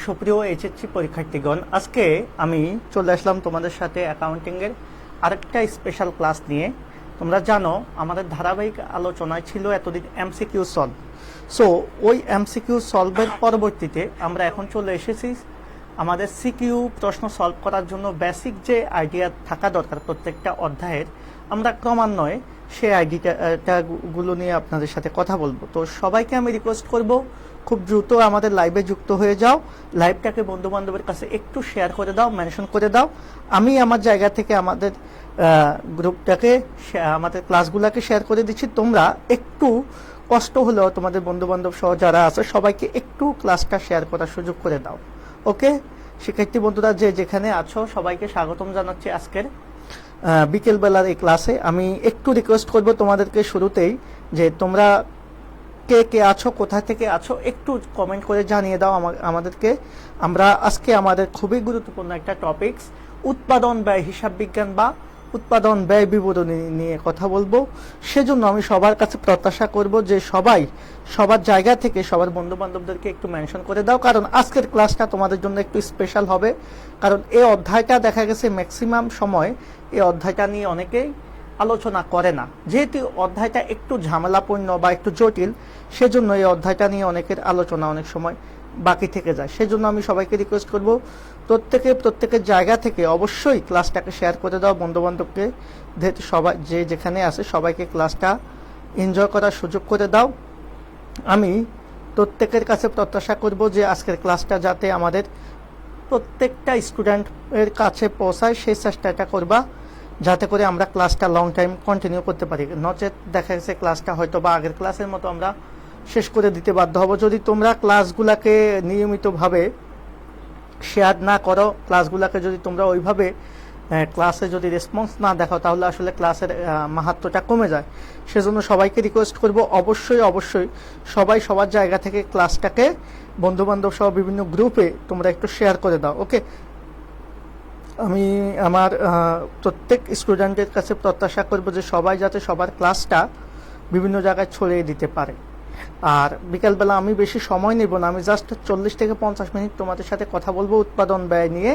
সুপ্রিয় এইচএসসি পরীক্ষার্থীগণ, আজকে আমি চলে আসলাম তোমাদের সাথে অ্যাকাউন্টিংয়ের আরেকটা স্পেশাল ক্লাস নিয়ে। তোমরা জানো আমাদের ধারাবাহিক আলোচনায় ছিল এতদিন এমসিকিউ সলভ। সো ওই এমসিকিউ সলভের পরবর্তীতে আমরা এখন চলে এসেছি আমাদের সিকিউ প্রশ্ন সলভ করার জন্য বেসিক যে আইডিয়া থাকা দরকার প্রত্যেকটা অধ্যায়ের, আমরা ক্রমান্বয়ে সেই আইডিয়াগুলো নিয়ে আপনাদের সাথে কথা বলবো। তো সবাইকে আমি রিকোয়েস্ট করব খুব দ্রুত আমাদের লাইভে যুক্ত হয়ে যাও। লাইভটাকে বন্ধু বান্ধবের কাছে একটু শেয়ার করে দাও, মেনশন করে দাও। আমি আমার জায়গা থেকে আমাদের গ্রুপটাকে, আমাদের ক্লাসগুলোকে শেয়ার করে দিচ্ছি। তোমরা একটু কষ্ট হলেও তোমাদের বন্ধু বান্ধব সহ যারা আছে সবাইকে একটু ক্লাসটা শেয়ার করার সুযোগ করে দাও। ওকে শিক্ষার্থী বন্ধুরা, যে যেখানে আছো সবাইকে স্বাগতম জানাচ্ছি আজকের বিকেলবেলার এই ক্লাসে। আমি একটু রিকোয়েস্ট করব তোমাদেরকে শুরুতেই যে তোমরা কে কে আছো, কোথা থেকে আছো একটু কমেন্ট করে জানিয়ে দাও আমাদেরকে। আমরা আজকে আমাদের খুবই গুরুত্বপূর্ণ একটা টপিকস উৎপাদন ব্যয় হিসাব বিজ্ঞান বা উৎপাদন ব্যয় বিবরণী নিয়ে কথা বলবো। সেজন্য আমি সবার কাছে প্রত্যাশা করব যে সবাই সবার জায়গা থেকে সবার বন্ধু বান্ধবদেরকে একটু মেনশন করে দাও, কারণ আজকের ক্লাসটা তোমাদের জন্য একটু স্পেশাল হবে। কারণ এই অধ্যায়টা দেখা গেছে ম্যাক্সিমাম সময় এই অধ্যায়টা নিয়ে অনেকেই আলোচনা করে না, যেহেতু অধ্যায়টা একটু ঝামেলাপূর্ণ বা একটু জটিল, সেজন্য এই অধ্যায়টা নিয়ে অনেকের আলোচনা অনেক সময় বাকি থেকে যায়। সেজন্য আমি সবাইকে রিকোয়েস্ট করব প্রত্যেকের জায়গা থেকে অবশ্যই ক্লাসটাকে শেয়ার করে দাও বন্ধু বান্ধবকে, যেহেতু সবাই যে যেখানে আছে সবাইকে ক্লাসটা এনজয় করার সুযোগ করে দাও। আমি প্রত্যেকের কাছে প্রত্যাশা করব যে আজকের ক্লাসটা যাতে আমাদের প্রত্যেকটা স্টুডেন্টের কাছে পৌঁছায় সেই চেষ্টাটা করবা, যাতে করে আমরা ক্লাসটা লং টাইম কন্টিনিউ করতে পারি। নচেত দেখা গেছে ক্লাসটা হয়তো বা আগের ক্লাসের মতো আমরা শেষ করে দিতে বাধ্য হব। যদি তোমরা ক্লাসগুলোকে নিয়মিতভাবে শেয়ার না করো, ক্লাসগুলোকে যদি তোমরা ওইভাবে ক্লাসে যদি রেসপন্স না দেখাও, তাহলে আসলে ক্লাসের মাহাত্ম্যটা কমে যায়। সেজন্য সবাইকে রিকোয়েস্ট করব অবশ্যই সবাই সবার জায়গা থেকে ক্লাসটাকে বন্ধুবান্ধব সহ বিভিন্ন গ্রুপে তোমরা একটু শেয়ার করে দাও। ওকে, আমি আমার প্রত্যেক স্টুডেন্টের কাছে প্রত্যাশা করব যে সবাই যাতে সবার ক্লাসটা বিভিন্ন জায়গায় ছড়িয়ে দিতে পারে। আর বিকালবেলা আমি বেশি সময় নেব না, আমি জাস্ট 40 থেকে 50 মিনিট তোমাদের সাথে কথা বলবো উৎপাদন ব্যয় নিয়ে।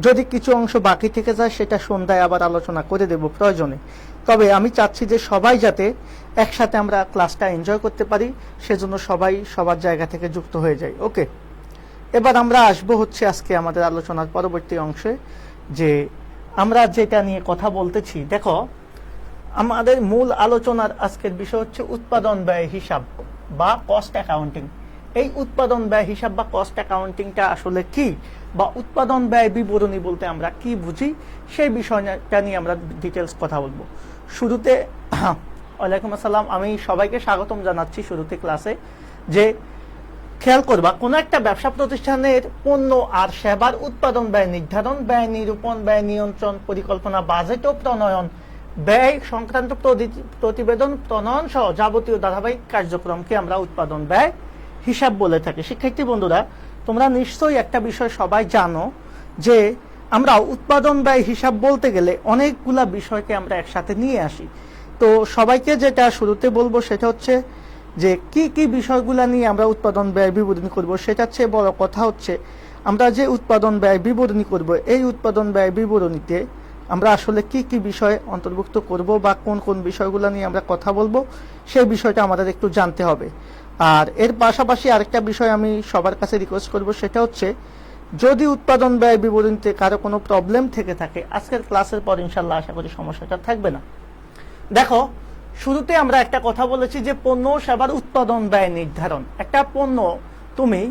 যদি কিছু অংশ বাকি থেকে যায় সেটা সন্ধ্যায় আবার আলোচনা করে দেব প্রয়োজনে। তবে আমি চাচ্ছি যে সবাই যাতে একসাথে আমরা ক্লাসটা এনজয় করতে পারি, সেজন্য সবাই সবার জায়গা থেকে যুক্ত হয়ে যায়। ওকে, এবার আমরা আসবো হচ্ছে আজকে আমাদের আলোচনার পরবর্তী অংশে, যে আমরা যেটা নিয়ে কথা বলতেছি। দেখো, আমাদের মূল আলোচনার আজকের বিষয় হচ্ছে উৎপাদন ব্যয় হিসাব বা কস্ট অ্যাকাউন্টিং। এই উৎপাদন ব্যয় হিসাব বা কস্ট অ্যাকাউন্টিংটা আসলে কি, বা উৎপাদন ব্যয় বিবরণী বলতে আমরা কি বুঝি, সেই বিষয়টা নিয়ে আমরা ডিটেলস কথা বলবো। শুরুতে ওয়ালাইকুম আসসালাম, আমি সবাইকে স্বাগতম জানাচ্ছি শুরুতে ক্লাসে। যে খেয়াল করবা, কোন একটা ব্যবসা প্রতিষ্ঠানের পণ্য আর সেবার উৎপাদন ব্যয় নির্ধারণ, ব্যয় নিরূপণ, ব্যয় নিয়ন্ত্রণ, পরিকল্পনা, বাজেট ও প্রণয়ন, ব্যয় সংক্রান্ত প্রতিবেদন প্রণয়ন সহ যাবতীয় ধারাবাহিক কার্যক্রমকে আমরা উৎপাদন ব্যয় হিসাব বলে থাকি। শিক্ষার্থী বন্ধুরা, তোমরা নিশ্চয়ই একটা বিষয় সবাই জানো যে আমরা উৎপাদন ব্যয় হিসাব বলতে গেলে অনেকগুলা বিষয়কে আমরা একসাথে নিয়ে আসি। তো সবাইকে যেটা শুরুতে বলবো সেটা হচ্ছে যে কি কি বিষয়গুলো নিয়ে আমরা উৎপাদন ব্যয় বিবরণী করব। সেটা হচ্ছে বড় কথা হচ্ছে আমরা যে উৎপাদন ব্যয় বিবরণী করব, এই উৎপাদন ব্যয় বিবরণীতে আমরা আসলে কি কি বিষয় অন্তর্ভুক্ত করব বা কোন কোন বিষয়গুলো নিয়ে আমরা কথা বলবো, সেই বিষয়টা আমাদের একটু জানতে হবে। আর এর পাশাপাশি আরেকটা বিষয় আমি সবার কাছে রিকোয়েস্ট করব, সেটা হচ্ছে যদি উৎপাদন ব্যয় বিবরণীতে কারো কোনো প্রবলেম থেকে থাকে, আজকের ক্লাসের পর ইনশাল্লাহ আশা করি সমস্যাটা থাকবে না। দেখো, শুরুতে আমরা একটা কথা বলেছি যে পণ্য সেবার উৎপাদন ব্যয় নির্ধারণ। একটা পণ্য তুমি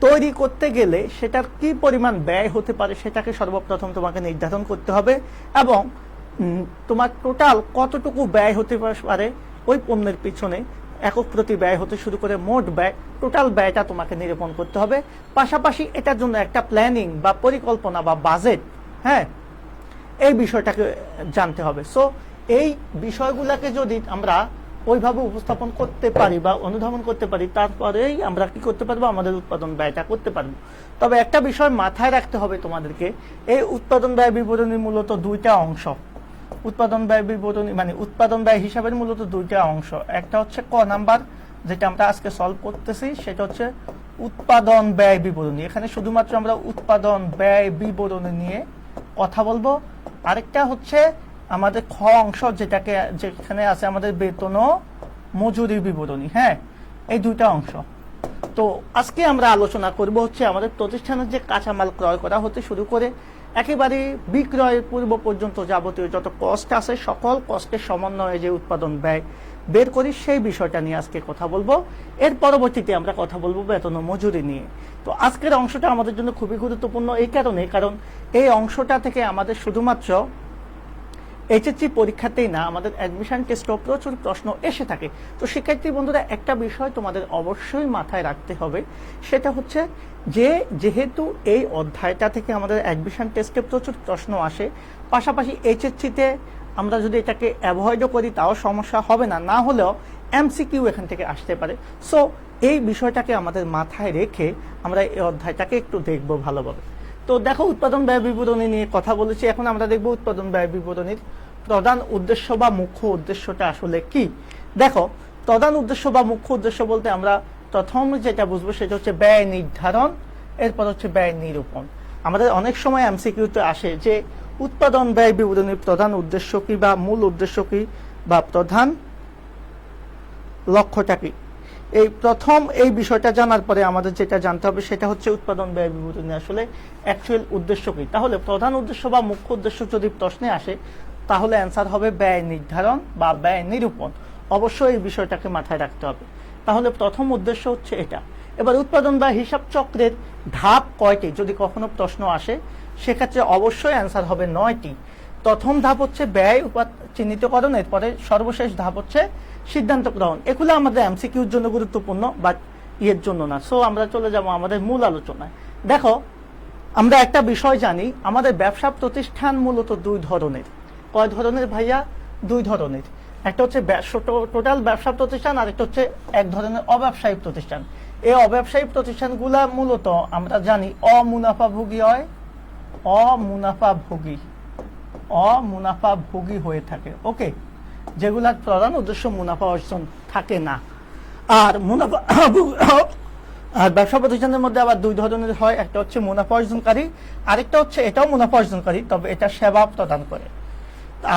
তৈরি করতে গেলে সেটার কি পরিমাণ ব্যয় হতে পারে সেটাকে সর্বপ্রথম তোমাকে নির্ধারণ করতে হবে, এবং তোমার টোটাল কতটুকু ব্যয় হতে পারে ওই পণ্যের পিছনে, একক প্রতি ব্যয় হতে শুরু করে মোট ব্যয়, টোটাল ব্যয়টা তোমাকে নিরূপণ করতে হবে। পাশাপাশি এটার জন্য একটা প্ল্যানিং বা পরিকল্পনা বা বাজেট, হ্যাঁ, এই বিষয়টাকে জানতে হবে। সো এই বিষয়গুলোকে যদি আমরা ওইভাবে উপস্থাপন করতে পারি বা অনুধাবন করতে পারি, তারপরেই আমরা কি করতে পারবো, আমাদের উৎপাদন ব্যয়টা করতে পারবো। তবে একটা বিষয় মাথায় রাখতে হবে তোমাদেরকে, এই উৎপাদন ব্যয় বিবরণী মূলত দুইটা অংশ। উৎপাদন ব্যয় বিবরণী মানে উৎপাদন ব্যয় হিসাবের মূলত দুইটা অংশ। একটা হচ্ছে ক নাম্বার, যেটা আমরা আজকে সলভ করতেছি, সেটা হচ্ছে উৎপাদন ব্যয় বিবরণী, এখানে শুধুমাত্র আমরা উৎপাদন ব্যয় বিবরণী নিয়ে কথা বলবো। আরেকটা হচ্ছে আমাদের খ অংশ, যেখানে আছে আমাদের বেতন ও মজুরি বিবরণী। হ্যাঁ, এই দুইটা অংশ। তো আজকে আমরা আলোচনা করব হচ্ছে আমাদের প্রতিষ্ঠানের যে কাঁচামাল ক্রয় করা হতে শুরু করে একেবারে বিক্রয়ের পূর্ব পর্যন্ত যাবতীয় যত কষ্ট আছে সকল কষ্টের সমন্বয়ে যে উৎপাদন ব্যয় বের করি সেই বিষয়টা নিয়ে আজকে কথা বলবো। এর পরবর্তীতে আমরা কথা বলবো বেতন ও মজুরি নিয়ে। তো আজকের অংশটা আমাদের জন্য খুবই গুরুত্বপূর্ণ এই কারণে, কারণ এই অংশটা থেকে আমাদের শুধুমাত্র এইচএসসি পরীক্ষাতেই না, আমাদের অ্যাডমিশন টেস্টেও প্রচুর প্রশ্ন এসে থাকে। তো শিক্ষার্থী বন্ধুরা, একটা বিষয় তোমাদের অবশ্যই মাথায় রাখতে হবে, সেটা হচ্ছে যে যেহেতু এই অধ্যায়টা থেকে আমাদের অ্যাডমিশন টেস্টে প্রচুর প্রশ্ন আসে, পাশাপাশি এইচএসসিতে আমরা যদি এটাকে অ্যাভয়েডও করি তাও সমস্যা হবে না, না হলেও এমসিকিউ এখান থেকে আসতে পারে। সো এই বিষয়টাকে আমাদের মাথায় রেখে আমরা এই অধ্যায়টাকে একটু দেখবো ভালোভাবে। তো দেখো, উৎপাদন ব্যয় বিবরণী নিয়ে কথা বলেছি, এখন আমরা দেখব উৎপাদন ব্যয় বিবরণীর প্রধান উদ্দেশ্য বা মুখ্য উদ্দেশ্যটা আসলে কি। দেখো, প্রধান উদ্দেশ্য বা মুখ্য উদ্দেশ্য বলতে আমরা প্রথম যেটা বুঝবো সেটা হচ্ছে ব্যয় নির্ধারণ, এরপর হচ্ছে ব্যয় নিরূপণ। আমাদের অনেক সময় এমসিকিউতে আসে যে উৎপাদন ব্যয় বিবরণীর প্রধান উদ্দেশ্য কি বা মূল উদ্দেশ্য কি বা প্রধান লক্ষ্যটা কি। এই প্রথম এই বিষয়টা জানার পরে আমাদের যেটা জানতে হবে সেটা হচ্ছে উৎপাদন ব্যয় বিবরণী আসলে অ্যাকচুয়াল উদ্দেশ্য কি। তাহলে প্রধান উদ্দেশ্য বা মুখ্য উদ্দেশ্য যদি প্রশ্নে আসে তাহলে অ্যান্সার হবে ব্যয় নির্ধারণ বা ব্যয় নিরূপণ। অবশ্যই এই বিষয়টাকে মাথায় রাখতে হবে। তাহলে প্রথম উদ্দেশ্য হচ্ছে এটা। এবার উৎপাদন বা হিসাব চক্রের ধাপ কয়টি যদি কখনো প্রশ্ন আসে, সেক্ষেত্রে অবশ্যই অ্যান্সার হবে 9টি। প্রথম ধাপ হচ্ছে ব্যয় চিহ্নিতকরণ, এরপরে সর্বশেষ ধাপ হচ্ছে সিদ্ধান্ত গ্রহণ। এগুলো আমাদের এমসিকিউর জন্য গুরুত্বপূর্ণ, বাট ইয়ের জন্য না। সো আমরা চলে যাব আমাদের মূল আলোচনায়। দেখো, আমরা একটা বিষয় জানি, আমাদের ব্যবসা প্রতিষ্ঠান মূলত দুই ধরনের। কয় ধরনের ভাইয়া? দুই ধরনের। একটা হচ্ছে টোটাল ব্যবসা প্রতিষ্ঠান, আর একটা হচ্ছে এক ধরনের অব্যবসায়িক প্রতিষ্ঠান। এই অব্যবসায়িক প্রতিষ্ঠানগুলা মূলত আমরা জানি অমুনাফাভোগী হয়, অমুনাফাভোগী হয়ে থাকে। ওকে, যেগুলার প্রধান উদ্দেশ্য মুনাফা অর্জন থাকে না। আর আর ব্যবসা প্রতিষ্ঠানের মধ্যে আবার দুই ধরনের হয়, একটা হচ্ছে মুনাফা অর্জনকারী, আরেকটা হচ্ছে এটাও মুনাফা অর্জনকারী তবে এটা সেবা প্রদান করে।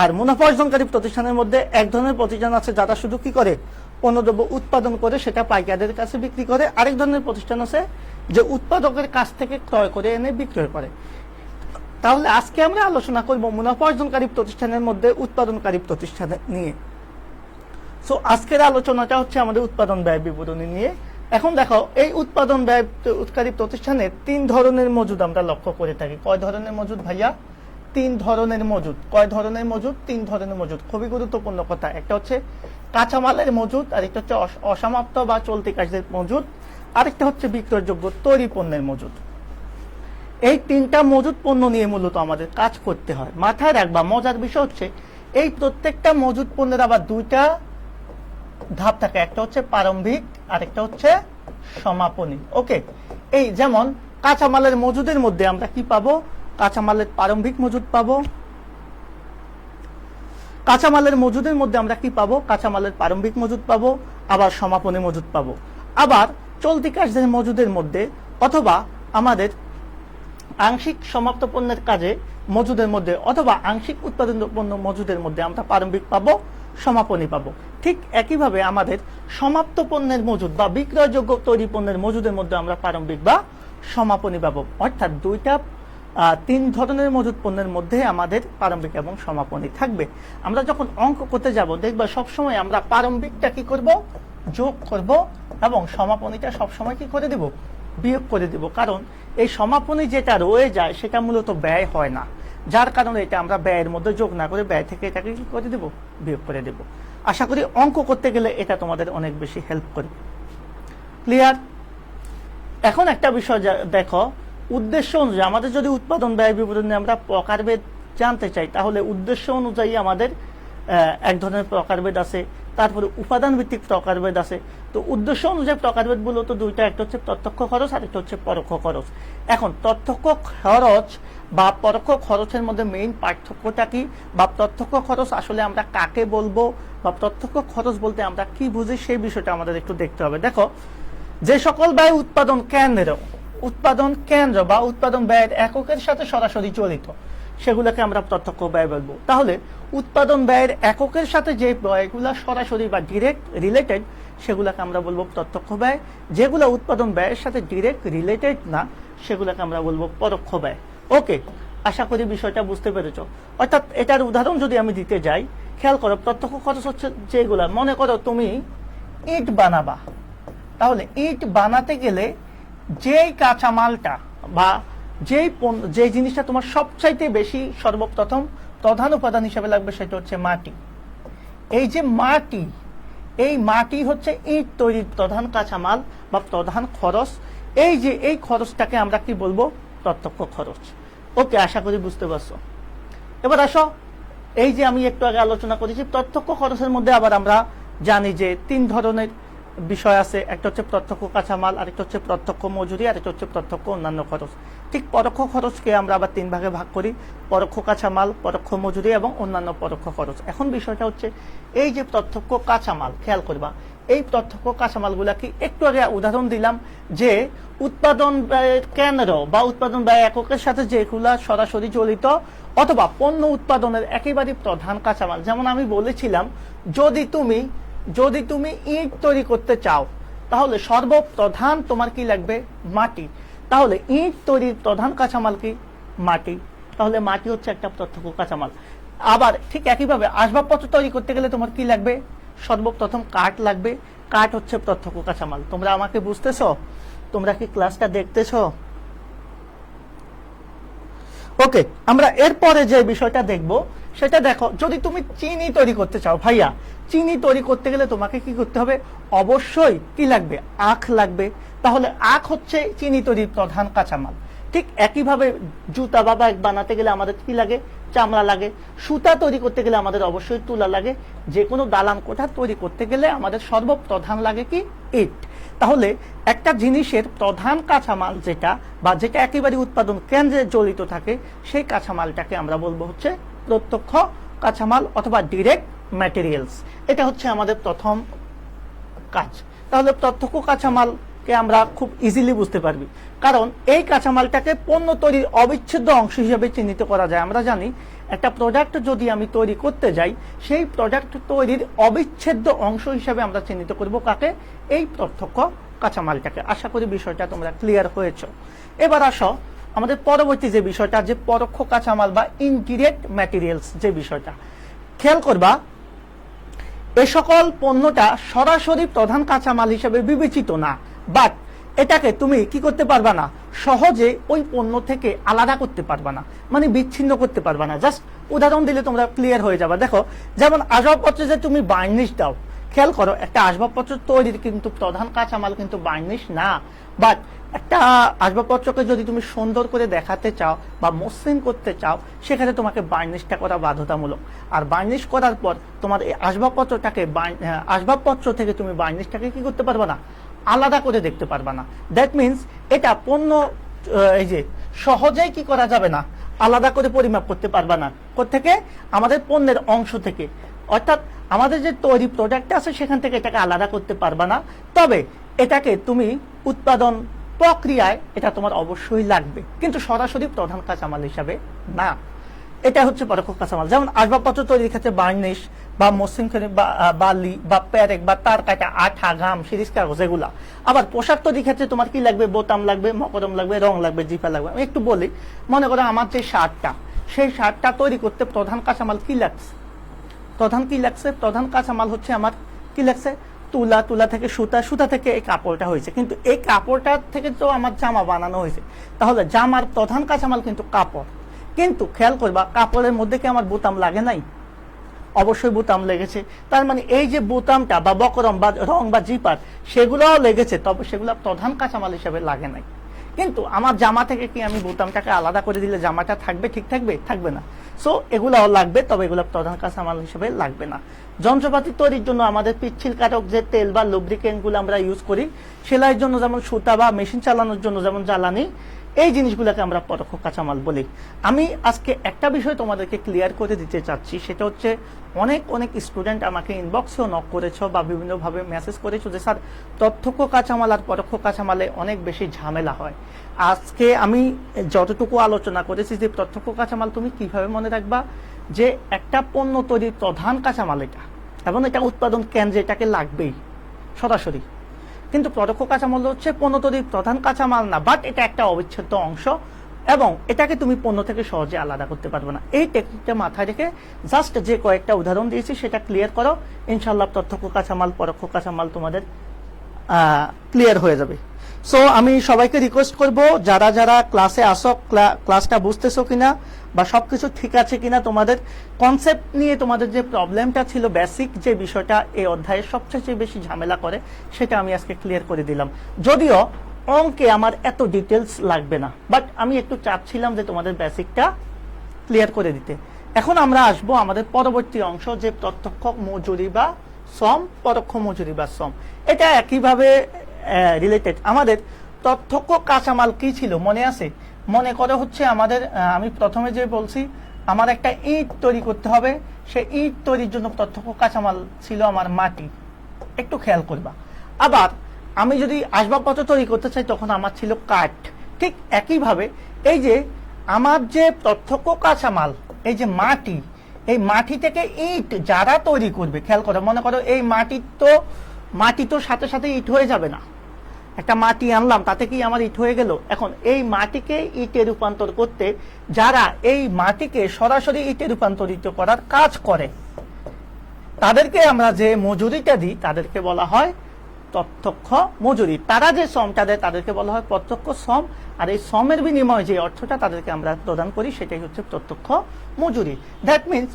আর মুনাফা অর্জনকারী প্রতিষ্ঠানের মধ্যে এক ধরনের প্রতিষ্ঠান আছে যারা শুধু কি করে, পণ্যদ্রব্য উৎপাদন করে সেটা পাইকারদের কাছে বিক্রি করে। আরেক ধরনের প্রতিষ্ঠান আছে যে উৎপাদকের কাছ থেকে ক্রয় করে এনে বিক্রয় করে। তাহলে আজকে আমরা আলোচনা করব মুনাফা অর্জনকারী প্রতিষ্ঠানের মধ্যে উৎপাদনকারী প্রতিষ্ঠান নিয়ে। সো আজকের আলোচনাটা হচ্ছে আমাদের উৎপাদন ব্যয় বিবরণী নিয়ে। এখন দেখো, এই উৎপাদন ব্যয়কারী প্রতিষ্ঠানে 3 ধরনের মজুদ আমরা লক্ষ্য করে থাকি। কয় ধরনের মজুদ ভাইয়া? 3 ধরনের মজুদ। কয় ধরনের মজুদ? 3 ধরনের মজুদ। খুবই গুরুত্বপূর্ণ কথা। একটা হচ্ছে কাঁচামালের মজুদ, আরেকটা হচ্ছে অসমাপ্ত বা চলতি কাজের মজুদ, আরেকটা হচ্ছে বিক্রয়যোগ্য তৈরি পণ্যের মজুদ। এই 3টা মজুদ পণ্য নিয়ে মূলত আমাদের কাজ করতে হয়। মাথায় রাখবা, মজার বিষয় হচ্ছে এই প্রত্যেকটা মজুদ পণ্যের আবার 2টা ধাপ থাকে, একটা হচ্ছে প্রারম্ভিক আর একটা হচ্ছে সমাপনী। ওকে, এই যেমন কাঁচামালের মজুদের মধ্যে আমরা কি পাবো? কাঁচামালের প্রারম্ভিক মজুদ পাবো। কাঁচামালের মজুদের মধ্যে আমরা কি পাবো? কাঁচামালের প্রারম্ভিক মজুদ পাবো, আবার সমাপনী মজুদ পাবো। আবার চলতি কাজের মজুদের মধ্যে অথবা আমাদের আংশিক সমাপ্ত পণ্যের কাজে মজুদের মধ্যে অথবা আংশিক উৎপাদন পণ্য মজুদের মধ্যে আমরা প্রারম্ভিক পাবো, সমাপনী পাবো। ঠিক একইভাবে আমাদের সমাপ্ত পণ্যের মজুদ বা বিক্রয়যোগ্য তৈরি পণ্যের মজুদের মধ্যে আমরা প্রারম্ভিক বা সমাপনী পাবো। অর্থাৎ 3 ধরনের মজুদ পণ্যের মধ্যে আমাদের প্রারম্ভিক এবং সমাপনী থাকবে। আমরা যখন অঙ্ক করতে যাব দেখবা সবসময় আমরা প্রারম্ভিকটা কি করব? যোগ করব, এবং সমাপনীটা সবসময় কি করে দিব? বিয়োগ করে দিব। কারণ এই সমাপনী যেটা রয়ে যায় সেটা মূলত ব্যয় হয় না, যার কারণে এটা আমরা ব্যয়ের মধ্যে যোগ না করে ব্যয় থেকে এটাকে কি করে দেব? বিয়োগ করে দেব। আশা করি অঙ্ক করতে গেলে এটা তোমাদের অনেক বেশি হেল্প করবে। ক্লিয়ার? এখন একটা বিষয় দেখো, উদ্দেশ্য অনুযায়ী আমাদের যদি উৎপাদন ব্যয় বিবরণী আমরা প্রকারভেদ জানতে চাই, তাহলে উদ্দেশ্য অনুযায়ী আমাদের এক ধরনের প্রকারভেদ আছে, তারপরে উপাদান ভিত্তিক প্রকারভেদ আছে। তো উদ্দেশ্য অনুযায়ী প্রকারভেদ মূলত 2টা, একটা হচ্ছে প্রত্যক্ষ খরচ আর একটা হচ্ছে পরোক্ষ খরচ। এখন প্রত্যক্ষ খরচ বা পরোক্ষ খরচের মধ্যে মেইন পার্থক্যটা কি, বা প্রত্যক্ষ খরচ আসলে আমরা কাকে বলবো, বা প্রত্যক্ষ খরচ বলতে আমরা কি বুঝি, সেই বিষয়টা আমাদের একটু দেখতে হবে। দেখো, যে সকল ব্যয় উৎপাদন কেন্দ্র বা উৎপাদন ব্যয়ের এককের সাথে সরাসরি জড়িত সেগুলোকে আমরা প্রত্যক্ষ ব্যয় বলবো। তাহলে উৎপাদন ব্যয়ের এককের সাথে যে ব্যয়গুলো সরাসরি বা ডিরেক্ট রিলেটেড সেগুলোকে আমরা বলবো প্রত্যক্ষ ব্যয়, যেগুলো উৎপাদন ব্যয়ের সাথে ডিরেক্ট রিলেটেড না সেগুলোকে আমরা বলবো পরোক্ষ ব্যয়। ওকে, আশা করি বিষয়টা বুঝতে পেরেছ। অর্থাৎ এটার উদাহরণ যদি আমি দিতে যাই, খেয়াল করো, প্রত্যক্ষ খরচ হচ্ছে যেগুলা, মনে করো তুমি ইট বানাবা, তাহলে ইট বানাতে গেলে যেই কাঁচামালটা বা যে জিনিসটা তোমার সবচাইতে বেশি সর্বপ্রথম প্রধান উপাদান হিসেবে লাগবে সেটা হচ্ছে মাটি। এই যে মাটি, এই মাটি হচ্ছে ইট তৈরির প্রধান কাঁচামাল বা প্রধান খরচ। এই খরচটাকে আমরা কি বলবো? প্রত্যক্ষ খরচ। ওকে, আশা করি বুঝতে পারছো। এবার আসো, এই যে আমি একটু আগে আলোচনা করেছি প্রত্যক্ষ খরচের মধ্যে আবার আমরা জানি যে 3 ধরনের বিষয় আছে। একটা হচ্ছে প্রত্যক্ষ কাঁচামাল, আরেকটা হচ্ছে প্রত্যক্ষ মজুরি, আরেকটা হচ্ছে প্রত্যক্ষ অন্যান্য খরচ। ঠিক পরোক্ষ খরচকে আমরা আবার 3 ভাগে ভাগ করি: পরোক্ষ কাঁচামাল, পরোক্ষ মজুরি এবং অন্যান্য পরোক্ষ খরচ। এখন বিষয়টা হচ্ছে এই যে প্রত্যক্ষ কাঁচামাল, খেয়াল করবা এই প্রত্যক্ষ কাঁচামালগুলা কি একটু আগে উদাহরণ দিলাম যে উৎপাদন ব্যয়ের কেন্দ্র বা উৎপাদন ব্যয় এককের সাথে যেগুলা সরাসরি জড়িত অথবা পণ্য উৎপাদনের একেবারে প্রধান কাঁচামাল। যেমন আমি বলেছিলাম, যদি তুমি ইট তৈরি করতে চাও তাহলে সর্বপ্রধান তোমার কি লাগবে? মাটি। তাহলে ইট তৈরির প্রধান কাঁচামাল কি? মাটি। তাহলে মাটি হচ্ছে একটা প্রত্যক্ষ কাঁচামাল। আবার ঠিক একইভাবে আসবাবপত্র তৈরি করতে গেলে তোমার কি লাগবে? সর্বপ্রথম কাঠ লাগবে। কাঠ হচ্ছে প্রত্যক্ষ কাঁচামাল। তোমরা আমাকে বুঝতেছো? তোমরা কি ক্লাসটা দেখতেছো? ওকে, আমরা এরপরে যে বিষয়টা দেখব সেটা দেখো, যদি তুমি চিনি তৈরি করতে চাও, ভাইয়া চিনি তৈরি করতে গেলে তোমাকে কি করতে হবে? অবশ্যই কি লাগবে? আখ লাগবে। তাহলে আখ হচ্ছে চিনি তৈরির প্রধান কাঁচামাল। ঠিক একইভাবে জুতা বা ব্যাগ বানাতে গেলে আমাদের কি লাগে? চামড়া লাগে। সুতা তৈরি করতে গেলে আমাদের অবশ্যই তুলা লাগে। যে কোনো দালান কোঠা তৈরি করতে গেলে আমাদের সর্বপ্রধান লাগে কি? ইট। তাহলে একটা জিনিসের প্রধান কাঁচামাল যেটা বা যেটা একেবারে উৎপাদন কেন্দ্রে জড়িত থাকে সেই কাঁচামালটাকে আমরা বলবো হচ্ছে প্রত্যক্ষ কাঁচামাল অথবা ডিরেক্ট ম্যাটেরিয়ালস। এটা হচ্ছে আমাদের প্রথম কাজ। তাহলে প্রত্যক্ষ কাঁচামালকে আমরা খুব ইজিলি বুঝতে পারবি, কারণ এই কাঁচামালটাকে পণ্য তৈরির অবিচ্ছেদ্য অংশ হিসেবে চিহ্নিত করা যায়। আমরা জানি একটা প্রোডাক্ট যদি আমি তৈরি করতে যাই, সেই প্রোডাক্ট তৈরির অবিচ্ছেদ্য অংশ হিসেবে আমরা চিহ্নিত করব কাকে? এই প্রত্যক্ষ কাঁচামালটাকে। আশা করি বিষয়টা তোমরা ক্লিয়ার হয়েছে। এবার আসো আমাদের পরবর্তী যে বিষয়টা, যে পরোক্ষ কাঁচামাল বা ইনডিরেক্ট ম্যাটেরিয়ালস যে বিষয়টা, খেয়াল করবা এ সকল পণ্যটা সরাসরি প্রধান কাঁচামাল হিসেবে বিবেচিত না, বাট এটাকে তুমি কি করতে পারবা না? সহজে ওই পণ্য থেকে আলাদা করতে পারবা না, মানে বিচ্ছিন্ন করতে পারবা না। জাস্ট উদাহরণ দিলে তোমরা ক্লিয়ার হয়ে যাবে। দেখো, যেমন আসবাবপত্রে যে তুমি বার্নিশ দাও, খেয়াল করো একটা আসবাবপত্র তৈরির কিন্তু প্রধান কাঁচামাল কিন্তু বার্নিশ না, বাট একটা আসবাবপত্রকে যদি তুমি সুন্দর করে দেখাতে চাও বা মসৃণ করতে চাও, সেখানে তোমাকে বার্নিশটা করা বাধ্যতামূলক। আর বার্নিশ করার পর তোমার এই আসবাবপত্র থেকে তুমি বার্নিশটাকে কি করতে পারবে না? আলাদা করে দেখতে পারবে না। দ্যাট মিনস এটা পণ্য এই যে সহজেই কি করা যাবে না? আলাদা করে পরিমাপ করতে পারবে না। কোত্থেকে? আমাদের পণ্যের অংশ থেকে। অর্থাৎ আমাদের যে তৈরি প্রোডাক্ট আছে সেখান থেকে এটাকে আলাদা করতে পারবে না। তবে এটাকে তুমি উৎপাদন প্রক্রিয়ায় এটা তোমার অবশ্যই লাগবে, কিন্তু সরাসরি প্রধান কাঁচামাল হিসাবে না। এটা হচ্ছে পরোক্ষ কাঁচামাল। যেমন আসবাবপত্র তৈরির ক্ষেত্রে বার্নিশ বা মসৃণ বা বালি বা প্যারেক বা তার কাটা, আঠা, ঘাম, সিরিজ কাগজ এগুলা। আবার পোশাক তৈরির ক্ষেত্রে তোমার কি লাগবে? বোতাম লাগবে, মকরম লাগবে, রং লাগবে, জিপা লাগবে। আমি একটু বলি, মনে করো আমার যে শার্টটা, সেই শার্টটা তৈরি করতে প্রধান কাঁচামাল কি লাগছে? প্রধান কাঁচামাল হচ্ছে আমার কি লাগছে? তুলা থেকে সুতা থেকে এই কাপড়টা হয়েছে, কিন্তু এই কাপড়টা থেকে তো আমার জামা বানানো হয়েছে। তাহলে জামার প্রধান কাঁচামাল কিন্তু কাপড়। কিন্তু খেয়াল করবা, কাপড়ের মধ্যে কি আমার বোতাম লাগে নাই? অবশ্যই বোতাম লেগেছে। তার মানে এই যে বোতামটা বা বকরম বা রং বা জিপার সেগুলোও লেগেছে, তবে সেগুলো প্রধান কাঁচামাল হিসেবে লাগে নাই। কিন্তু আমার জামা থেকে কি আমি বোতামটাকে আলাদা করে দিলে জামাটা থাকবে? ঠিক থাকবে? থাকবে না। সো এগুলাও লাগবে, তবে এগুলো প্রধান কাঁচামাল হিসেবে লাগবে না। যন্ত্রপাতি তৈরির জন্য আমাদের পিচ্ছিল কারক যে তেল বা লুব্রিকেন্ট গুলো আমরা ইউজ করি, সেলাইয়ের জন্য যেমন সুতা বা মেশিন চালানোর জন্য যেমন জ্বালানি, এই জিনিসগুলোকে আমরা পরোক্ষ কাঁচামাল বলি। আমি আজকে একটা বিষয় তোমাদেরকে ক্লিয়ার করে দিতে চাচ্ছি, সেটা হচ্ছে অনেক অনেক স্টুডেন্ট আমাকে ইনবক্সেও নক করেছো বা বিভিন্নভাবে মেসেজ করেছো যে স্যার প্রত্যক্ষ কাঁচামাল আর পরোক্ষ কাঁচামালে অনেক বেশি ঝামেলা হয়। আজকে আমি যতটুকু আলোচনা করেছি যে প্রত্যক্ষ কাঁচামাল তুমি কিভাবে মনে রাখবা, যে একটা পণ্য তৈরির প্রধান কাঁচামাল এটা, এবং এটা উৎপাদন কেন্দ্রে এটাকে লাগবেই সরাসরি। কিন্তু পরোক্ষ কাঁচামাল হচ্ছে পণ্য তৈরির প্রধান কাঁচামাল না, বাট এটা একটা অবিচ্ছেদ্য অংশ এবং এটাকে তুমি পণ্য থেকে সহজে আলাদা করতে পারবে না। এই টেকনিকটা মাথায় রেখে জাস্ট যে কয়েকটা উদাহরণ দিয়েছি সেটা ক্লিয়ার করো, ইনশাল্লাহ প্রত্যক্ষ কাঁচামাল পরোক্ষ কাঁচামাল তোমাদের ক্লিয়ার হয়ে যাবে। সো আমি সবাইকে রিকোয়েস্ট করব, যারা যারা ক্লাসে আসো, ক্লাসটা বুঝতেছো কিনা বা সবকিছু ঠিক আছে কিনা, তোমাদের কনসেপ্ট নিয়ে তোমাদের যে প্রবলেমটা ছিল, বেসিক যে বিষয়টা এই অধ্যায়ে সবচেয়ে বেশি ঝামেলা করে, সেটা আমি আজকে ক্লিয়ার করে দিলাম। যদিও অঙ্কে আমার এত ডিটেলস লাগবে না, বাট আমি একটু চাচ্ছিলাম যে তোমাদের বেসিকটা ক্লিয়ার করে দিতে। এখন আমরা আসবো আমাদের পরবর্তী অংশ, যে প্রত্যক্ষ মজুরি বা শ্রম, পরোক্ষ মজুরি বা শ্রম। এটা একইভাবে রিলেটেড। আমাদের প্রত্যক্ষ কাঁচামাল কি ছিল মনে আছে? মনে করে হচ্ছে আমাদের, আমি প্রথমে যে বলছি, আমার একটা ইট তৈরি করতে হবে, সেই ইট তৈরির জন্য প্রত্যক্ষ কাঁচামাল ছিল আমার মাটি, একটু খেয়াল করবা। আবার আমি যদি আসবাবপত্র তৈরি করতে চাই তখন আমার ছিল কাঠ। ঠিক একইভাবে এই যে আমার যে প্রত্যক্ষ কাঁচামাল, এই যে মাটি, এই মাটি থেকে ইট যারা তৈরি করবে, খেয়াল করো, মনে করো এই মাটি তো সাথে সাথে ইট হয়ে যাবে না। একটা মাটি আনলাম, তাতে কি আমার ইট হয়ে গেল? এখন এই মাটিকে ইটে রূপান্তর করতে যারা এই মাটিকে সরাসরি ইটে রূপান্তরিত করার কাজ করে, তাদেরকে আমরা যে মজুরিটা দিই তাদেরকে বলা হয় প্রত্যক্ষ মজুরি। তারা যে শ্রমটা দেয় তাদেরকে বলা হয় প্রত্যক্ষ শ্রম, আর এই শ্রমের বিনিময়ে যে অর্থটা তাদেরকে আমরা প্রদান করি সেটাই হচ্ছে প্রত্যক্ষ মজুরি। দ্যাট মিনস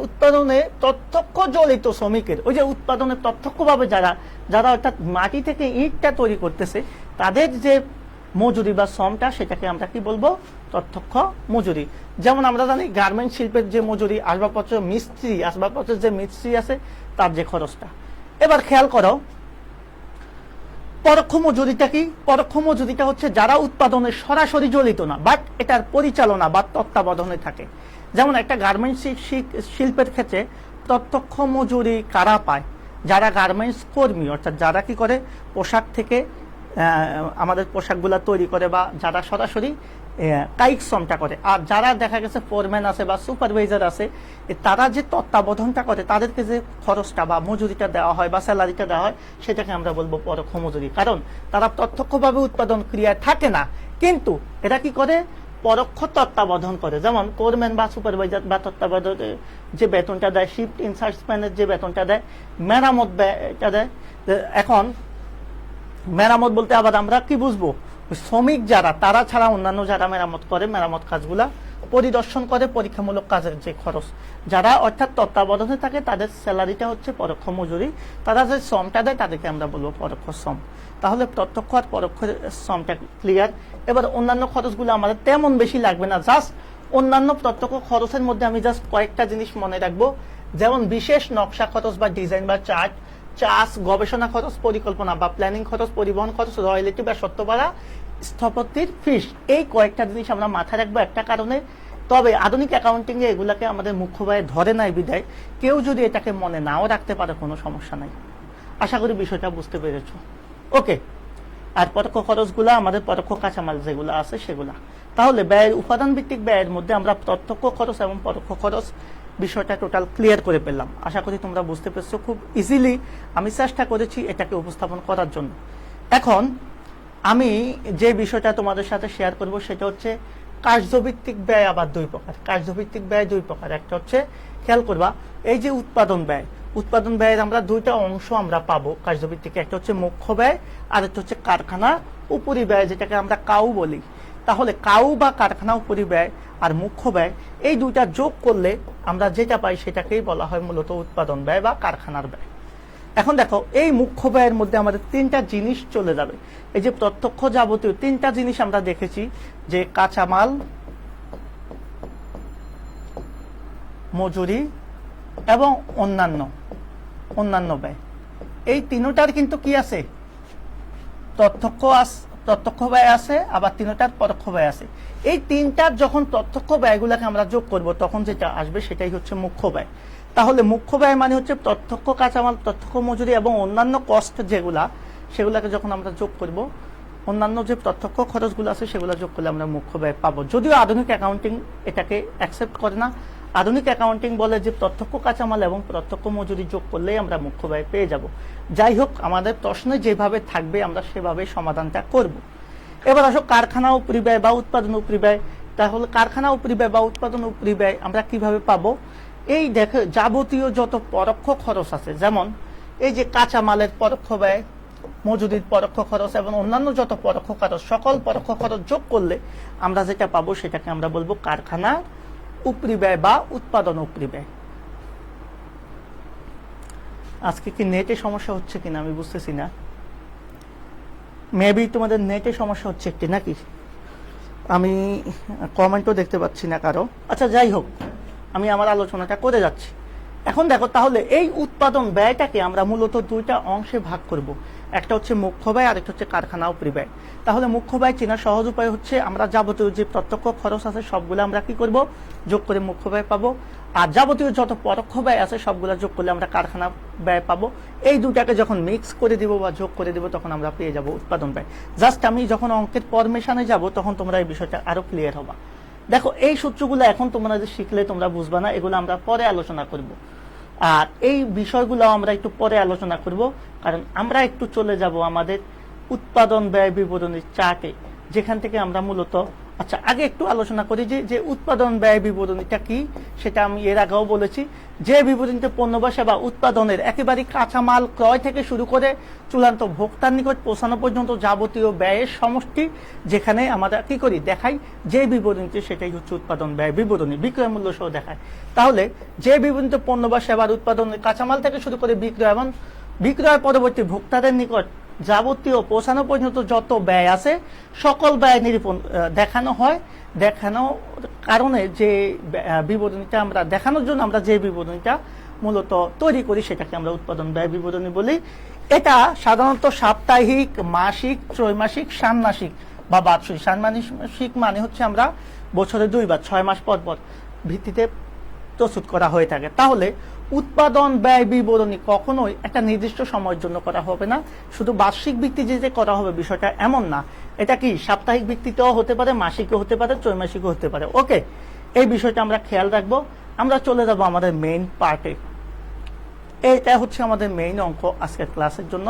উৎপাদনে প্রত্যক্ষ জড়িত শ্রমিকের, ওই যে উৎপাদনে প্রত্যক্ষভাবে যারা অর্থাৎ মাটি থেকে ইটটা তৈরি করতেছে, তাদের যে মজুরি বা শ্রমটা, সেটাকে আমরা কি বলবো? প্রত্যক্ষ মজুরি। যেমন আমরা জানি গার্মেন্ট শিল্পের যে মজুরি, আসবাবপত্রের যে মিস্ত্রি আছে তার যে খরচটা। এবার খেয়াল করো পরোক্ষ মজুরিটা কি? পরোক্ষ মজুরিটা হচ্ছে যারা উৎপাদনে সরাসরি জড়িত না, বাট এটার পরিচালনা বা তত্ত্বাবধানে থাকে। যেমন একটা গার্মেন্টস শিল্পের ক্ষেত্রে প্রত্যক্ষ মজুরি কারা পায়? যারা গার্মেন্টস কর্মী, অর্থাৎ যারা কি করে পোশাক থেকে আমাদের পোশাকগুলা তৈরি করে, বা যারা সরাসরি কায়িক শ্রমটা করে। আর যারা দেখা গেছে ফোরম্যান আছে বা সুপারভাইজার আছে, তারা যে তত্ত্বাবধানটা করে, তাদেরকে যে খরচটা বা মজুরিটা দেওয়া হয় বা স্যালারিটা দেওয়া হয়, সেটাকে আমরা বলবো পরোক্ষ মজুরি। কারণ তারা প্রত্যক্ষভাবে উৎপাদন ক্রিয়ায় থাকে না, কিন্তু এরা কি করে? পরোক্ষ তত্ত্বাবধান করে। যেমন ফোরম্যান বা সুপারভাইজার বা তত্ত্বাবধানে যে বেতনটা দেয়, শিফট ইনচার্জম্যানের যে বেতনটা দেয়, মেরামত ব্যয়টা দেয়। এখন মেরামত বলতে আবার আমরা কি বুঝবো? শ্রমিক যারা, তারা ছাড়া অন্যান্য যারা মেরামত করে, মেরামত কাজগুলা পরিদর্শন করে, পরীক্ষামূলক কাজের যে খরচ, যারা অর্থাৎ তত্ত্বাবধানে থাকে, তাদের স্যালারিটা হচ্ছে পরোক্ষ মজুরি। তারা যে শ্রমটা দেয় তাদেরকে আমরা বলবো পরোক্ষ শ্রম। তাহলে প্রত্যক্ষ আর পরোক্ষ শ্রমটা ক্লিয়ার। এবার অন্যান্য খরচগুলো আমাদের তেমন বেশি লাগবে না, জাস্ট অন্যান্য প্রত্যক্ষ খরচের মধ্যে আমি জাস্ট কয়েকটা জিনিস মনে রাখবো। যেমন বিশেষ নকশা খরচ বা ডিজাইন বা চার্জ, গবেষণা খরচ, পরিকল্পনা বা প্ল্যানিং খরচ, পরিবহন খরচ, রয়্যালটি বা সত্যভাড়া, স্থপতির ফিস। এই কয়েকটা জিনিস আমরা মাথায় রাখবো একটা কারণে। তবে আধুনিক অ্যাকাউন্টিং এ এগুলাকে আমাদের মুখ্য ব্যয় ধরে নাই বিদায় কেউ যদি এটাকে মনে নাও রাখতে পারে, কোনো সমস্যা নাই। আশা করি বিষয়টা বুঝতে পেরেছো। ওকে। আর পরোক্ষ খরচগুলো আমাদের পরোক্ষ কাঁচামাল যেগুলো আছে সেগুলা। তাহলে ব্যয়ের উপাদান ভিত্তিক ব্যয়ের মধ্যে আমরা প্রত্যক্ষ খরচ এবং পরোক্ষ খরচ বিষয়টা টোটাল ক্লিয়ার করে পেলাম। আশা করি তোমরা বুঝতে পেরেছো। খুব ইজিলি আমি চেষ্টা করেছি এটাকে উপস্থাপন করার জন্য। এখন আমি যে বিষয়টা তোমাদের সাথে শেয়ার করব সেটা হচ্ছে কার্যভিত্তিক ব্যয় আবার দুই প্রকার। কার্যভিত্তিক ব্যয় দুই প্রকার। একটা হচ্ছে, খেয়াল করবা, এই যে উৎপাদন ব্যয়ের আমরা দুইটা অংশ আমরা পাবো কার্যভিত্তিক। একটা হচ্ছে মুখ্য ব্যয়, আর একটা হচ্ছে কারখানা উপরি ব্যয়, যেটাকে আমরা কাউ বলি। তাহলে কাউ বা কারখানা উপরি ব্যয় আর মুখ্য ব্যয়, এই দুইটা যোগ করলে আমরা যেটা পাই সেটাকেই বলা হয় মূলত উৎপাদন ব্যয় বা কারখানার ব্যয়। এখন দেখো, এই মুখ্য ব্যয়ের মধ্যে আমাদের তিনটা জিনিস চলে যাবে। এই যে প্রত্যক্ষ যাবতীয় তিনটা জিনিস আমরা দেখেছি, যে কাঁচামাল, মজুরি এবং অন্যান্য ব্যয়। এই তিনটার কিন্তু কি আছে? প্রত্যক্ষ ব্যয় আছে, আবার তিনটার পরোক্ষ ব্যয় আছে। এই তিনটার যখন প্রত্যক্ষ ব্যয়গুলোকে আমরা যোগ করব তখন যেটা আসবে সেটাই হচ্ছে মুখ্য ব্যয়। তাহলে মুখ্য ব্যয় মানে হচ্ছে প্রত্যক্ষ কাঁচামাল, প্রত্যক্ষ মজুরি এবং অন্যান্য কস্ট যেগুলা, সেগুলাকে যখন আমরা যোগ করব, অন্যান্য যে প্রত্যক্ষ খরচগুলো আছে সেগুলো যোগ করলে আমরা মুখ্য ব্যয় পাবো। যদিও আধুনিক অ্যাকাউন্টিং এটাকে অ্যাকসেপ্ট করে না। আধুনিক অ্যাকাউন্টিং বলে যে প্রত্যক্ষ কাঁচামাল এবং প্রত্যক্ষ মজুরি যোগ করলেই আমরা মুখ্য ব্যয় পেয়ে যাব। যাই হোক, আমাদের প্রশ্নে যেভাবে থাকবে আমরা সেভাবে সমাধানটা করব। এবার আসো কারখানা উপরি ব্যয় বা উৎপাদন উপরি ব্যয়। তাহলে কারখানা উপরি ব্যয় বা উৎপাদন উপরি ব্যয় আমরা কিভাবে পাবো? এই দেখো, যাবতীয় যত পরোক্ষ খরচ আছে, যেমন এই যে কাঁচামালের পরোক্ষ ব্যয়, মজুরির পরোক্ষ খরচ এবং অন্যান্য যত পরোক্ষ খরচ, সকল পরোক্ষ খরচ যোগ করলে আমরা যেটা পাবো সেটাকে আমরা বলবো কারখানা উপরি ব্যয় বা উৎপাদন উপরি ব্যয়। আজকে কি নেটে সমস্যা হচ্ছে কিনা আমি বুঝতেছি না। মেবি তোমাদের নেটে সমস্যা হচ্ছে একটি, নাকি? আমি কমেন্টও দেখতে পাচ্ছি না কারো। আচ্ছা, যাই হোক, আমি আমার আলোচনাটা করে যাচ্ছি। এখন দেখো, তাহলে এই উৎপাদন ব্যয়টাকে আমরা মূলত দুইটা অংশে ভাগ করব। একটা হচ্ছে মুখ্য ব্যয় আর একটা হচ্ছে কারখানা উপরি ব্যয়। তাহলে মুখ্য ব্যয় চেনার সহজ উপায় হচ্ছে আমরা যাবতীয় যে প্রত্যক্ষ খরচ আছে সবগুলো আমরা কি করব, যোগ করে মুখ্য ব্যয় পাবো। আর যাবতীয় যত পরোক্ষ ব্যয় আছে সবগুলো যোগ করলে আমরা কারখানা ব্যয় পাবো। এই দুটাকে যখন মিক্স করে দিব বা যোগ করে দিব তখন আমরা পেয়ে যাব উৎপাদন ব্যয়। জাস্ট আমি যখন অঙ্কের ফরমেশনে যাব তখন তোমরা এই বিষয়টা আরো ক্লিয়ার হবা। দেখো, এই সূত্রগুলো এখন তোমরা যে শিখলে তোমরা বুঝবা না, এগুলো আমরা পরে আলোচনা করব। আর এই বিষয়গুলো আমরা একটু পরে আলোচনা করব, কারণ আমরা একটু চলে যাব আমাদের উৎপাদন ব্যয় বিবরণীর চার্টে, যেখান থেকে আমরা মূলত, আচ্ছা আগে একটু আলোচনা করি যে উৎপাদন ব্যয় বিবরণীটা কি। সেটা আমি এর আগেও বলেছি, যে বিবরণীতে পণ্য বা সেবা উৎপাদনের একেবারে কাঁচামাল ক্রয় থেকে শুরু করে চূড়ান্ত ভোক্তার নিকট পৌঁছানো পর্যন্ত যাবতীয় ব্যয়ের সমষ্টি যেখানে আমরা কি করি, দেখাই যে বিবরণীতে, সেটাই হচ্ছে উৎপাদন ব্যয় বিবরণী, বিক্রয় মূল্য সহ দেখায়। তাহলে যে বিবরণীতে পণ্য বা সেবার উৎপাদনের কাঁচামাল থেকে শুরু করে বিক্রয় এবং বিক্রয় পরবর্তী ভোক্তাদের নিকট যাবতীয় পৌঁছানো পর্যন্ত যত ব্যয় আছে সকল ব্যয় নিরূপণ দেখানো হয়। দেখানো কারণে যে বিবরণীটা আমরা দেখানোর জন্য আমরা যে বিবরণীটা মূলত তৈরি করি সেটাকে আমরা উৎপাদন ব্যয় বিবরণী বলি। এটা সাধারণত সাপ্তাহিক, মাসিক, ত্রৈমাসিক, ষান্মাসিক বা বার্ষিক। ষান্মাসিক মানে হচ্ছে আমরা বছরে 2 বার 6 মাস পর পর ভিত্তিতে প্রস্তুত করা হয়ে থাকে। তাহলে উৎপাদন ব্যয় বিবরণী কখনোই একটা নির্দিষ্ট সময়ের জন্য করা হবে না। শুধু বার্ষিক ভিত্তিতে করা হবে বিষয়টা এমন না। এটা কি সাপ্তাহিক ভিত্তিতেও হতে পারে, মাসিকও হতে পারে, ত্রৈমাসিকও হতে পারে। ওকে, এই বিষয়টা আমরা খেয়াল রাখবো। আমরা চলে যাব আমাদের মেইন পার্টে। এটা হচ্ছে আমাদের মেইন অঙ্ক আজকের ক্লাসের জন্য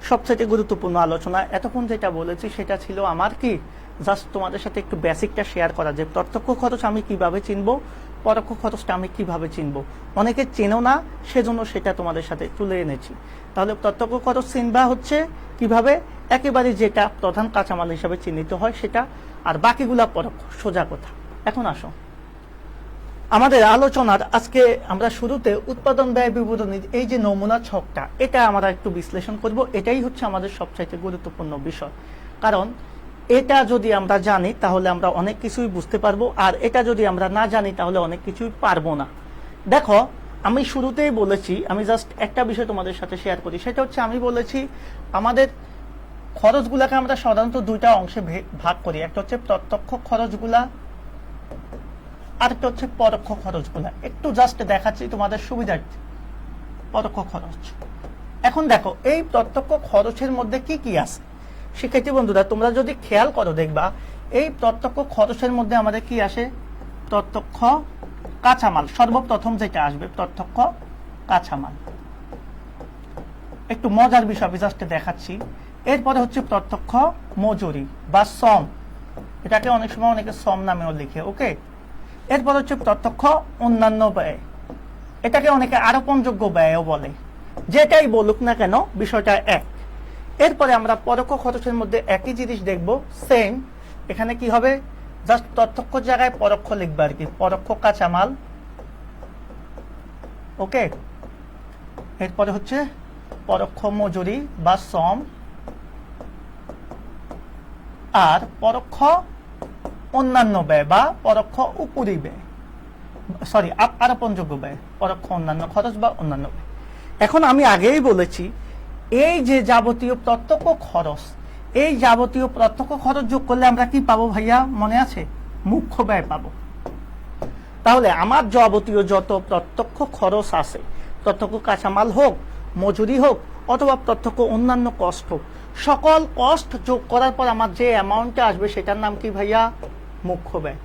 সবচেয়ে গুরুত্বপূর্ণ আলোচনা। এতক্ষণ যেটা বলেছি সেটা ছিল আমার কি, জাস্ট তোমাদের সাথে একটু বেসিকটা শেয়ার করা, যে প্রত্যক্ষ খরচ আমি কিভাবে চিনবো, পরোক্ষ খরচটা আমি কিভাবে চিনবো। অনেকে চেনো না, সেজন্য সেটা তোমাদের সাথে তুলে এনেছি। তাহলে প্রত্যক্ষ খরচ চিনবা হচ্ছে কিভাবে, একেবারে যেটা প্রধান কাঁচামাল হিসাবে চিহ্নিত হয় সেটা, আর বাকিগুলা পরোক্ষ, সোজা কথা। এখন আসো আমাদের আলোচনার আজকে আমরা শুরুতে উৎপাদন ব্যয় বিবরণীর এই যে নমুনা ছকটা, এটা আমরা একটু বিশ্লেষণ করব। এটাই হচ্ছে আমাদের সবচাইতে গুরুত্বপূর্ণ বিষয়, কারণ এটা যদি আমরা জানি তাহলে আমরা অনেক কিছুই বুঝতে পারবো, আর এটা যদি আমরা না জানি তাহলে অনেক কিছুই পারবো না। দেখো, আমি শুরুতেই বলেছি, আমি জাস্ট একটা বিষয় তোমাদের সাথে শেয়ার করি, সেটা হচ্ছে আমি বলেছি আমাদের খরচগুলাকে আমরা সাধারণত দুইটা অংশে ভাগ করি। একটা হচ্ছে প্রত্যক্ষ খরচগুলা, আরেকটা হচ্ছে পরোক্ষ খরচগুলা। একটু জাস্ট দেখাচ্ছি তোমাদের সুবিধার্থে। পরোক্ষ খরচ, এখন দেখো এই প্রত্যক্ষ খরচের মধ্যে কি কি আছে। শিক্ষার্থী বন্ধুরা, তোমরা যদি খেয়াল করো দেখবা এই প্রত্যক্ষ খরচের মধ্যে আমাদের কি আসে, প্রত্যক্ষ কাঁচামাল। সর্বপ্রথম যেটা আসবে প্রত্যক্ষ কাঁচামাল। একটু মজার বিষয় আমি জাস্ট দেখাচ্ছি। এরপরে হচ্ছে প্রত্যক্ষ মজুরি বা শ্রম, এটাকে অনেক সময় অনেকে শ্রম নামেও লিখে। ওকে, এরপর হচ্ছে প্রত্যক্ষ অন্যান্য ব্যয়, এটাকে অনেকে আরোপণযোগ্য ব্যয়ও বলে। যেটাই বলুক না কেন বিষয়টা এক। এরপরে আমরা পরোক্ষ খরচের মধ্যে একই জিনিস দেখব, সেম। এখানে কি হবে, জাস্ট প্রত্যক্ষ জায়গায় পরোক্ষ লিখবে আর কি, পরোক্ষ কাঁচামাল। ওকে, এরপরে হচ্ছে পরোক্ষ মজুরি বা শ্রম, আর পরোক্ষ অন্যান্য ব্যয় বা পরোক্ষ উপরি ব্যয়, সরি আরোপণযোগ্য ব্যয়, পরোক্ষ অন্যান্য খরচ বা অন্যান্য ব্যয়। এখন আমি আগেই বলেছি এই যে যাবতীয় প্রত্যক্ষ খরচ, এই যাবতীয় প্রত্যক্ষ খরচ যোগ করলে আমরা কি পাবো ভাইয়া, মনে আছে? মুখ্য ব্যয় পাবো। তাহলে আমার যাবতীয় যত প্রত্যক্ষ খরচ আছে, প্রত্যক্ষ কাঁচামাল হোক, মজুরি হোক, অথবা প্রত্যক্ষ অন্যান্য কষ্ট হোক, সকল কষ্ট যোগ করার পর আমার যে অ্যামাউন্টটা আসবে সেটার নাম কি ভাইয়া? মুখ্য ব্যয়।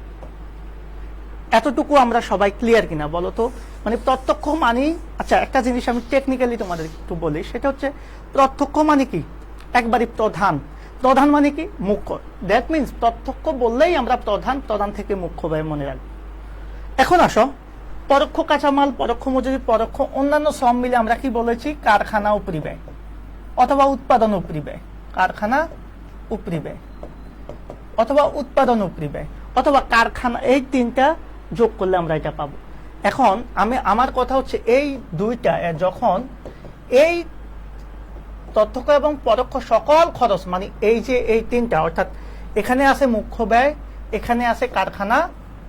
এতটুকু আমরা সবাই ক্লিয়ার কিনা বলো তো? মানে প্রত্যক্ষ মানে, আচ্ছা একটা জিনিস আমি টেকনিক্যালি তোমাদের একটু বলি, সেটা হচ্ছে প্রত্যক্ষ মানে কি? একবারই প্রধান। প্রধান মানে কি? মুখ্য। দ্যাট মিনস প্রত্যক্ষ বললেই আমরা প্রধান থেকে মুখ্য ব্যয় মনে রাখবো। এখন আসো, পরোক্ষ কাঁচামাল, পরোক্ষ মজুরি, পরোক্ষ অন্যান্য সব মিলে আমরা কি বলেছি? কারখানা উপরি ব্যয় অথবা উৎপাদন উপরি ব্যয়। কারখানা উপরি ব্যয় অথবা উৎপাদন উপরি ব্যয় অথবা কারখানা, এই তিনটা যোগ করলে আমরা এটা পাবো। এখন আমার কথা হচ্ছে এই দুইটা যখন এই প্রত্যক্ষ এবং পরোক্ষ সকল খরচ, মানে এই যে এই তিনটা, অর্থাৎ এখানে আছে মুখ্য ব্যয়, এখানে আছে কারখানা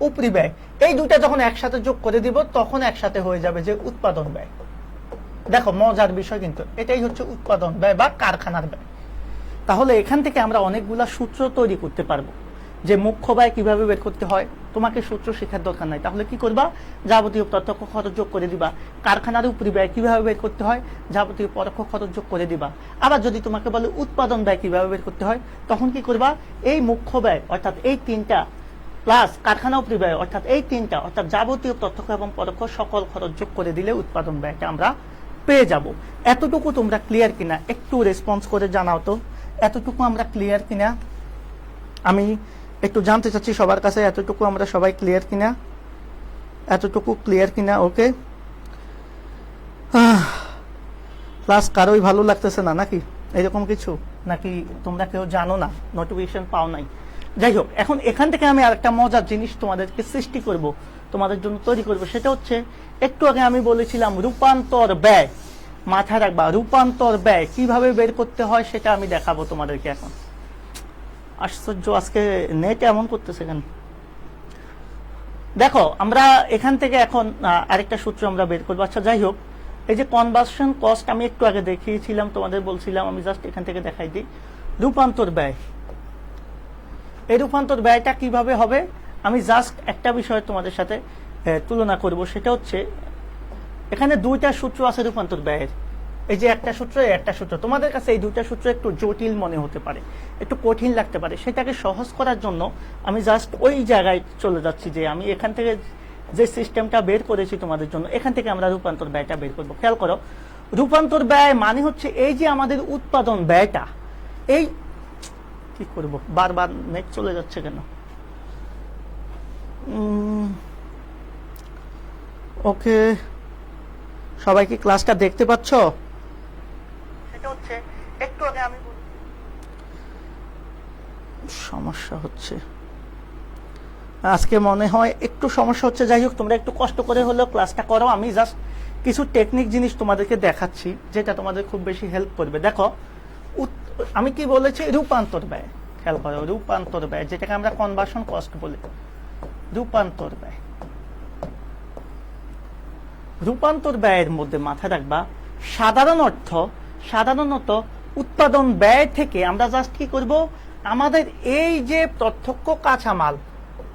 উপরি ব্যয়, এই দুইটা যখন একসাথে যোগ করে দিব তখন একসাথে হয়ে যাবে যে উৎপাদন ব্যয়। দেখো মজার বিষয়, কিন্তু এটাই হচ্ছে উৎপাদন ব্যয় বা কারখানার ব্যয়। তাহলে এখান থেকে আমরা অনেকগুলা সূত্র তৈরি করতে পারবো যে মুখ্য ব্যয় কিভাবে বের করতে হয়। তোমাকে সূত্র শেখার দরকার নাই। তাহলে কি করবা? যাবতীয় প্রত্যক্ষ খরচ যোগ করে দিবা। কারখানার উপরি ব্যয় কিভাবে বের করতে হয়? যাবতীয় পরোক্ষ খরচ যোগ করে দিবা। আবার যদি তোমাকে বলে উৎপাদন ব্যয় কিভাবে বের করতে হয়, তখন কি করবা? এই মুখ্য ব্যয় অর্থাৎ এই তিনটা প্লাস কারখানা উপরি ব্যয় অর্থাৎ এই তিনটা, অর্থাৎ যাবতীয় প্রত্যক্ষ এবং পরোক্ষ সকল খরচ যোগ করে দিলে উৎপাদন ব্যয়টা আমরা পেয়ে যাব। এতটুকু তোমরা ক্লিয়ার কিনা একটু রেসপন্স করে জানাও তো, এতটুকু আমরা ক্লিয়ার কিনা? আমি একটু জানতে চাচ্ছি সবার কাছে, এতটুকু আমরা সবাই ক্লিয়ার কিনা? এতটুকু ক্লিয়ার কিনা? ওকে, ক্লাস কারোই ভালো লাগতেছে না নাকি এরকম কিছু? নাকি তোমরা কেউ জানো না, নোটিফিকেশন পাও নাই? যাই হোক, এখন এখান থেকে আমি আরেকটা মজার জিনিস তোমাদেরকে সৃষ্টি করব, তোমাদের জন্য তৈরি করব। সেটা হচ্ছে, একটু আগে আমি বলেছিলাম রূপান্তর ব্যয়। মাথায় রাখবা, রূপান্তর ব্যয় কিভাবে বের করতে হয় সেটা আমি দেখাবো তোমাদেরকে। এখন আশ্চর্য, আজকে নেট এমন করতেছে কেন? দেখো আমরা এখান থেকে এখন আরেকটা সূত্র আমরা বের করবো। আচ্ছা যাই হোক, এই যে কনভার্সন কস্ট আমি একটু আগে দেখিয়েছিলাম, তোমাদের বলছিলাম, আমি জাস্ট এখান থেকে দেখাই দিই। রূপান্তর ব্যয়, এই রূপান্তর ব্যয়টা কিভাবে হবে আমি জাস্ট একটা বিষয় তোমাদের সাথে তুলনা করব। সেটা হচ্ছে, এখানে দুইটা সূত্র আছে রূপান্তর ব্যয়ের। এই যে একটা সূত্র, একটা সূত্র। তোমাদের কাছে এই দুইটা সূত্র একটু জটিল মনে হতে পারে, একটু কঠিন লাগতে পারে। সেটাকে সহজ করার জন্য আমি জাস্ট ওই জায়গায় চলে যাচ্ছি যে আমি এখান থেকে যে সিস্টেমটা বের করেছি তোমাদের জন্য, এখান থেকে আমরা রূপান্তর ব্যয়টা বের করবো। খেয়াল করো, রূপান্তর ব্যয় মানে হচ্ছে এই যে আমাদের উৎপাদন ব্যয়টা, এই কি করব, বারবার নেট চলে যাচ্ছে কেন? ওকে, সবাই কি ক্লাসটা দেখতে পাচ্ছ? সেটা হচ্ছে, একটু আগে আমি সমস্যা হচ্ছে, আজকে মনে হয় একটু সমস্যা হচ্ছে। যাই হোক, তোমরা একটু কষ্ট করে হলেও ক্লাসটা করো। আমি জাস্ট কিছু টেকনিক জিনিস তোমাদেরকে দেখাচ্ছি যেটা তোমাদের খুব বেশি হেল্প করবে। দেখো আমি কি বলেছি, রূপান্তর ব্যয়। খেয়াল করো, রূপান্তর ব্যয়, যেটাকে আমরা কনভার্সন কস্ট বলি। রূপান্তর ব্যয়, রূপান্তর ব্যয়ের মধ্যে মাথায় রাখবা, সাধারণত উৎপাদন ব্যয় থেকে আমরা জাস্ট কি করব, আমাদের এই যে প্রত্যক্ষ কাঁচামাল,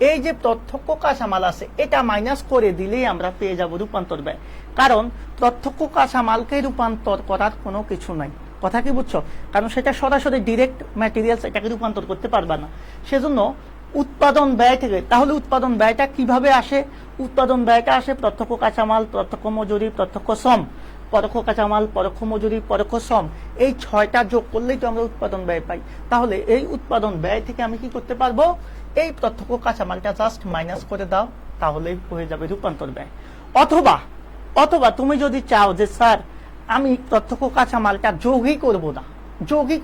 এই যে প্রত্যক্ষ কাঁচামাল আছে এটা মাইনাস করে দিলেই আমরা পেয়ে যাব রূপান্তর ব্যয়। কারণ প্রত্যক্ষ কাঁচামালকে রূপান্তর করার কোনো কিছু নাই। কথা কি বুঝছো? কারণ সেটা সরাসরি ডিরেক্ট ম্যাটেরিয়ালস, এটাকে রূপান্তর করতে পারবা না। সেজন্য উৎপাদন ব্যয় থেকে, তাহলে উৎপাদন ব্যয়টা কিভাবে আসে? উৎপাদন ব্যয়টা আসে প্রত্যক্ষ কাঁচামাল, প্রত্যক্ষ মজুরি, প্রত্যক্ষ শ্রম, পরোক্ষ কাঁচামাল, পরোক্ষ মজুরি, পরোক্ষ শ্রম, এই 6টা যোগ করলেই তো আমরা উৎপাদন ব্যয় পাই। তাহলে এই উৎপাদন ব্যয় থেকে আমি কি করতে পারবো, এই প্রত্যক্ষ কাঁচামালটা জাস্ট মাইনাস করে দাও, তাহলেই হয়ে যাবে রূপান্তর ব্যয়। অথবা তুমি যদি চাও যে স্যার আমি প্রত্যক্ষ কাঁচামালটা যোগই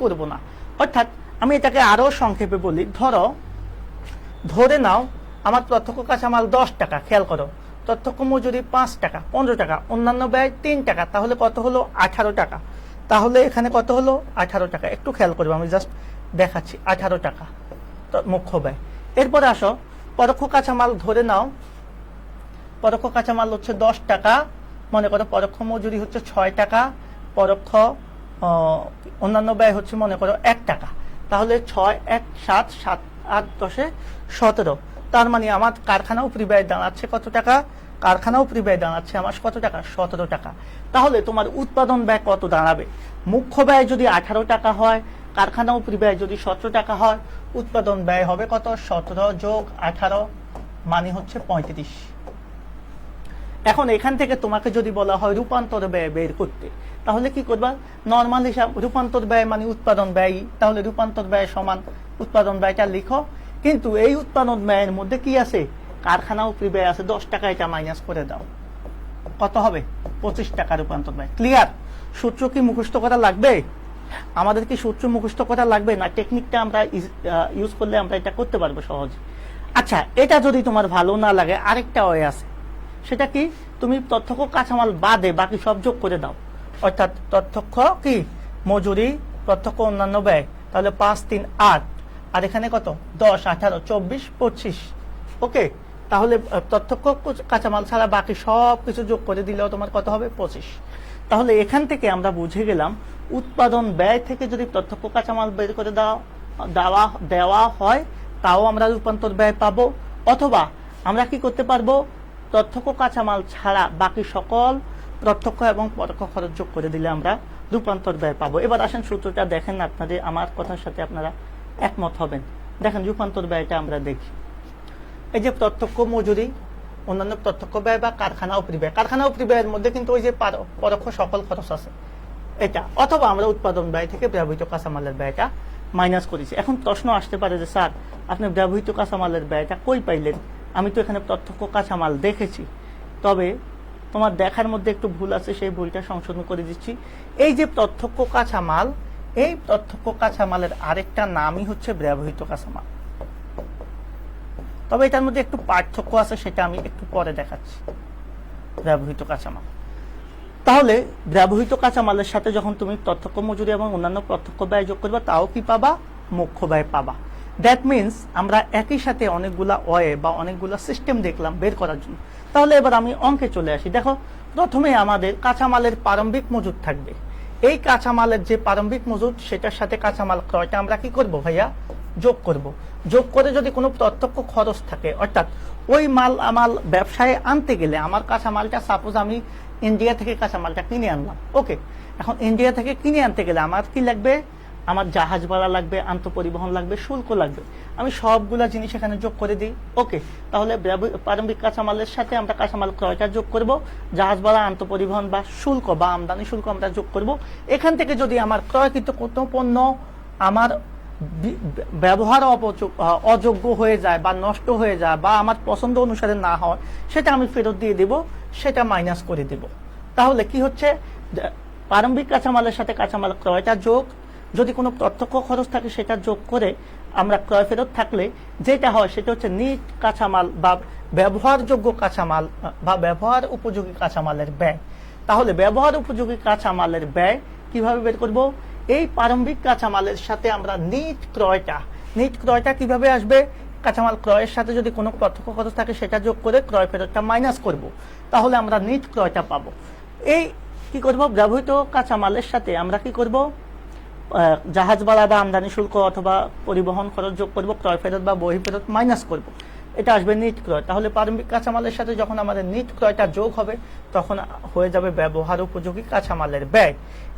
করব না, অর্থাৎ আমি এটাকে আরো সংক্ষেপে বলি, ধরে নাও আমার প্রত্যক্ষ কাঁচামাল 10 টাকা। খেয়াল করো, প্রত্যক্ষ মজুরি 5 টাকা, 15 টাকা, অন্যান্য ব্যয় 3 টাকা, তাহলে কত হলো? 18 টাকা। তাহলে এখানে কত হলো? 18 টাকা। একটু খেয়াল করবো, আমি জাস্ট দেখাচ্ছি। 18 টাকা মুখ্য ব্যয়। এরপরে আসো, পরোক্ষ কাঁচামাল ধরে নাও, পরোক্ষ কাঁচামাল হচ্ছে 10 টাকা, মনে করো পরোক্ষ মজুরি হচ্ছে 6 টাকা, পরোক্ষ অন্যান্য ব্যয় হচ্ছে মনে করো 1 টাকা। তাহলে 6 1 7 7 8 10 17, তার মানে আমার কারখানা উপরি ব্যয় দাঁড়াচ্ছে কত টাকা? কারখানা উপরি ব্যয় দাঁড়াচ্ছে আমার কত টাকা? 17 টাকা। তাহলে তোমার উৎপাদন ব্যয় কত দাঁড়াবে? মুখ্য ব্যয় যদি 18 টাকা হয়, কারখানা উপরি ব্যয় যদি 17 টাকা হয়, উৎপাদন ব্যয় হবে কত? 17 যোগ 18 মানে হচ্ছে 35। এখন এখান থেকে তোমাকে যদি বলা হয় রূপান্তর ব্যয় বের করতে, তাহলে কি করবা? নরমাল হিসাব, রূপান্তর ব্যয় মানে উৎপাদন ব্যয়, তাহলে রূপান্তর ব্যয় সমান উৎপাদন ব্যয়টা লিখো। কিন্তু এই উৎপাদন ব্যয়ের মধ্যে কি আছে? কারখানা উপরি ব্যয় আছে 10 টাকা, এটা মাইনাস করে দাও, কত হবে? 25 টাকা রূপান্তর ব্যয়। ক্লিয়ার? সূত্র কি মুখস্থ করা লাগবে? আমাদের কি সূত্র মুখস্থ করা লাগবে না? টেকনিকটা আমরা ইউজ করলে আমরা এটা করতে পারবো সহজ। আচ্ছা, এটা যদি তোমার ভালো না লাগে, আরেকটা ওয়ে আছে। সেটা কি? তুমি প্রত্যক্ষ কাঁচামাল বাদে বাকি সব যোগ করে দাও, অর্থাৎ প্রত্যক্ষ কি মজুরি, প্রত্যক্ষ অন্যান্য ব্যয়, তাহলে 5 3 8, আর এখানে কত? 10 18 24 25। ওকে, তাহলে প্রত্যক্ষ কাঁচামাল ছাড়া বাকি সব কিছু যোগ করে দিলেও তোমার কত হবে? 25। তাহলে এখান থেকে আমরা বুঝে গেলাম উৎপাদন ব্যয় থেকে যদি প্রত্যক্ষ কাঁচামাল বের করে দেওয়া হয়, তাও আমরা রূপান্তর ব্যয় পাবো। অথবা আমরা কি করতে পারবো? প্রত্যক্ষ কাঁচামাল ছাড়া বাকি সকল প্রত্যক্ষ এবং পরোক্ষ খরচ যোগ করে দিলে আমরা রূপান্তর ব্যয় পাবো। এবার আসেন সূত্রটা দেখেন, আপনাদের আমার কথার সাথে আপনারা একমত হবেন। দেখেন রূপান্তর ব্যয়টা আমরা দেখি। এই যে প্রত্যক্ষ মজুরি, অন্যান্য প্রত্যক্ষ ব্যয় বা কারখানা উপরি ব্যয়, কারখানা উপরি ব্যয়ের মধ্যে কিন্তু ওই যে পরোক্ষ সকল খরচ আছে এটা, অথবা আমরা উৎপাদন ব্যয় থেকে ব্যবহৃত কাঁচামালের ব্যয়টা মাইনাস করেছি। এখন প্রশ্ন আসতে পারে যে স্যার, আপনি ব্যবহৃত কাঁচামালের ব্যয়টা কই পাইলেন? আমি তো এখানে প্রত্যক্ষ কাঁচামাল দেখেছি, তবে তোমার দেখার মধ্যে একটু ভুল আছে, সেই ভুলটা সংশোধন করে দিচ্ছি। এই যে প্রত্যক্ষ কাঁচামাল, এই প্রত্যক্ষ কাঁচামালের আরেকটা নামই হচ্ছে ব্যবহৃত কাঁচামাল। তবে এটার মধ্যে একটু পার্থক্য আছে, সেটা আমি একটু পরে দেখাচ্ছি। ব্যবহৃত কাঁচামাল, তাহলে ব্যবহৃত কাঁচামালের সাথে যখন তুমি প্রত্যক্ষ মজুরি এবং অন্যান্য প্রত্যক্ষ ব্যয় যোগ করবা, তাও কি পাবা? মুখ্য ব্যয় পাবা। দ্যাট মিনস আমরা একই সাথে অনেকগুলা ওয়ে বা অনেকগুলা সিস্টেম দেখলাম বের করার জন্য। তাহলে এবার আমি অঙ্কে চলে আসি। দেখো, প্রথমে আমাদের কাঁচামালের প্রারম্ভিক মজুদ থাকবে। এই কাঁচামালের যে প্রারম্ভিক মজুদ, সেটার সাথে কাঁচামাল ক্রয়টা আমরা কি করব ভাইয়া? যোগ করব। যোগ করে যদি কোনো প্রত্যক্ষ খরচ থাকে, অর্থাৎ ওই মাল আমার ব্যবসায় আনতে গেলে, আমার কাঁচামালটা সাপোজ আমি ইন্ডিয়া থেকে কাঁচামালটা কিনে আনলাম। ওকে, এখন ইন্ডিয়া থেকে কিনে আনতে গেলে আমার কি লাগবে? আমার জাহাজ ভাড়া লাগবে, আন্তঃপরিবহন লাগবে, শুল্ক লাগবে। আমি সবগুলা জিনিস এখানে যোগ করে দিই। ওকে, তাহলে প্রারম্ভিক কাঁচামালের সাথে আমরা কাঁচামাল ক্রয়টা যোগ করব, জাহাজ ভাড়া, আন্তঃপরিবহন বা শুল্ক বা আমদানি শুল্ক আমরা যোগ করব। এখান থেকে যদি আমার ক্রয়কৃত কোনো পণ্য আমার ব্যবহার অযোগ্য হয়ে যায় বা নষ্ট হয়ে যায় বা আমার পছন্দ অনুসারে না হয়, সেটা আমি ফেরত দিয়ে দেব, সেটা মাইনাস করে দেব। তাহলে কি হচ্ছে? প্রারম্ভিক কাঁচামালের সাথে কাঁচামাল ক্রয়টা যোগ, যদি কোনো প্রত্যক্ষ খরচ থাকে সেটা যোগ করে আমরা ক্রয় ফেরত থাকলে যেটা হয় সেটা হচ্ছে নিট কাঁচামাল বা ব্যবহারযোগ্য কাঁচামাল বা ব্যবহার উপযোগী কাঁচামালের ব্যয়। তাহলে ব্যবহার উপযোগী কাঁচামালের ব্যয় কিভাবে বের করব? এই প্রারম্ভিক কাঁচামালের সাথে আমরা নিট ক্রয়টা কিভাবে আসবে? কাঁচামাল ক্রয়ের সাথে যদি কোনো প্রত্যক্ষ খরচ থাকে সেটা যোগ করে ক্রয় ফেরতটা মাইনাস করব, তাহলে আমরা নিট ক্রয়টা পাবো। এই কি করব? ব্যবহৃত কাঁচামালের সাথে আমরা কি করব? জাহাজ ভাড়া বা আমদানি শুল্ক অথবা পরিবহন খরচ যোগ করব, ক্রয় ফেরত বা বহি ফেরত মাইনাস করব, এটা আসবে নিট ক্রয়। তাহলে প্রারম্ভিক কাঁচামালের সাথে যখন আমাদের নিট ক্রয়টা যোগ হবে, তখন হয়ে যাবে ব্যবহার উপযোগী কাঁচামালের ব্যয়।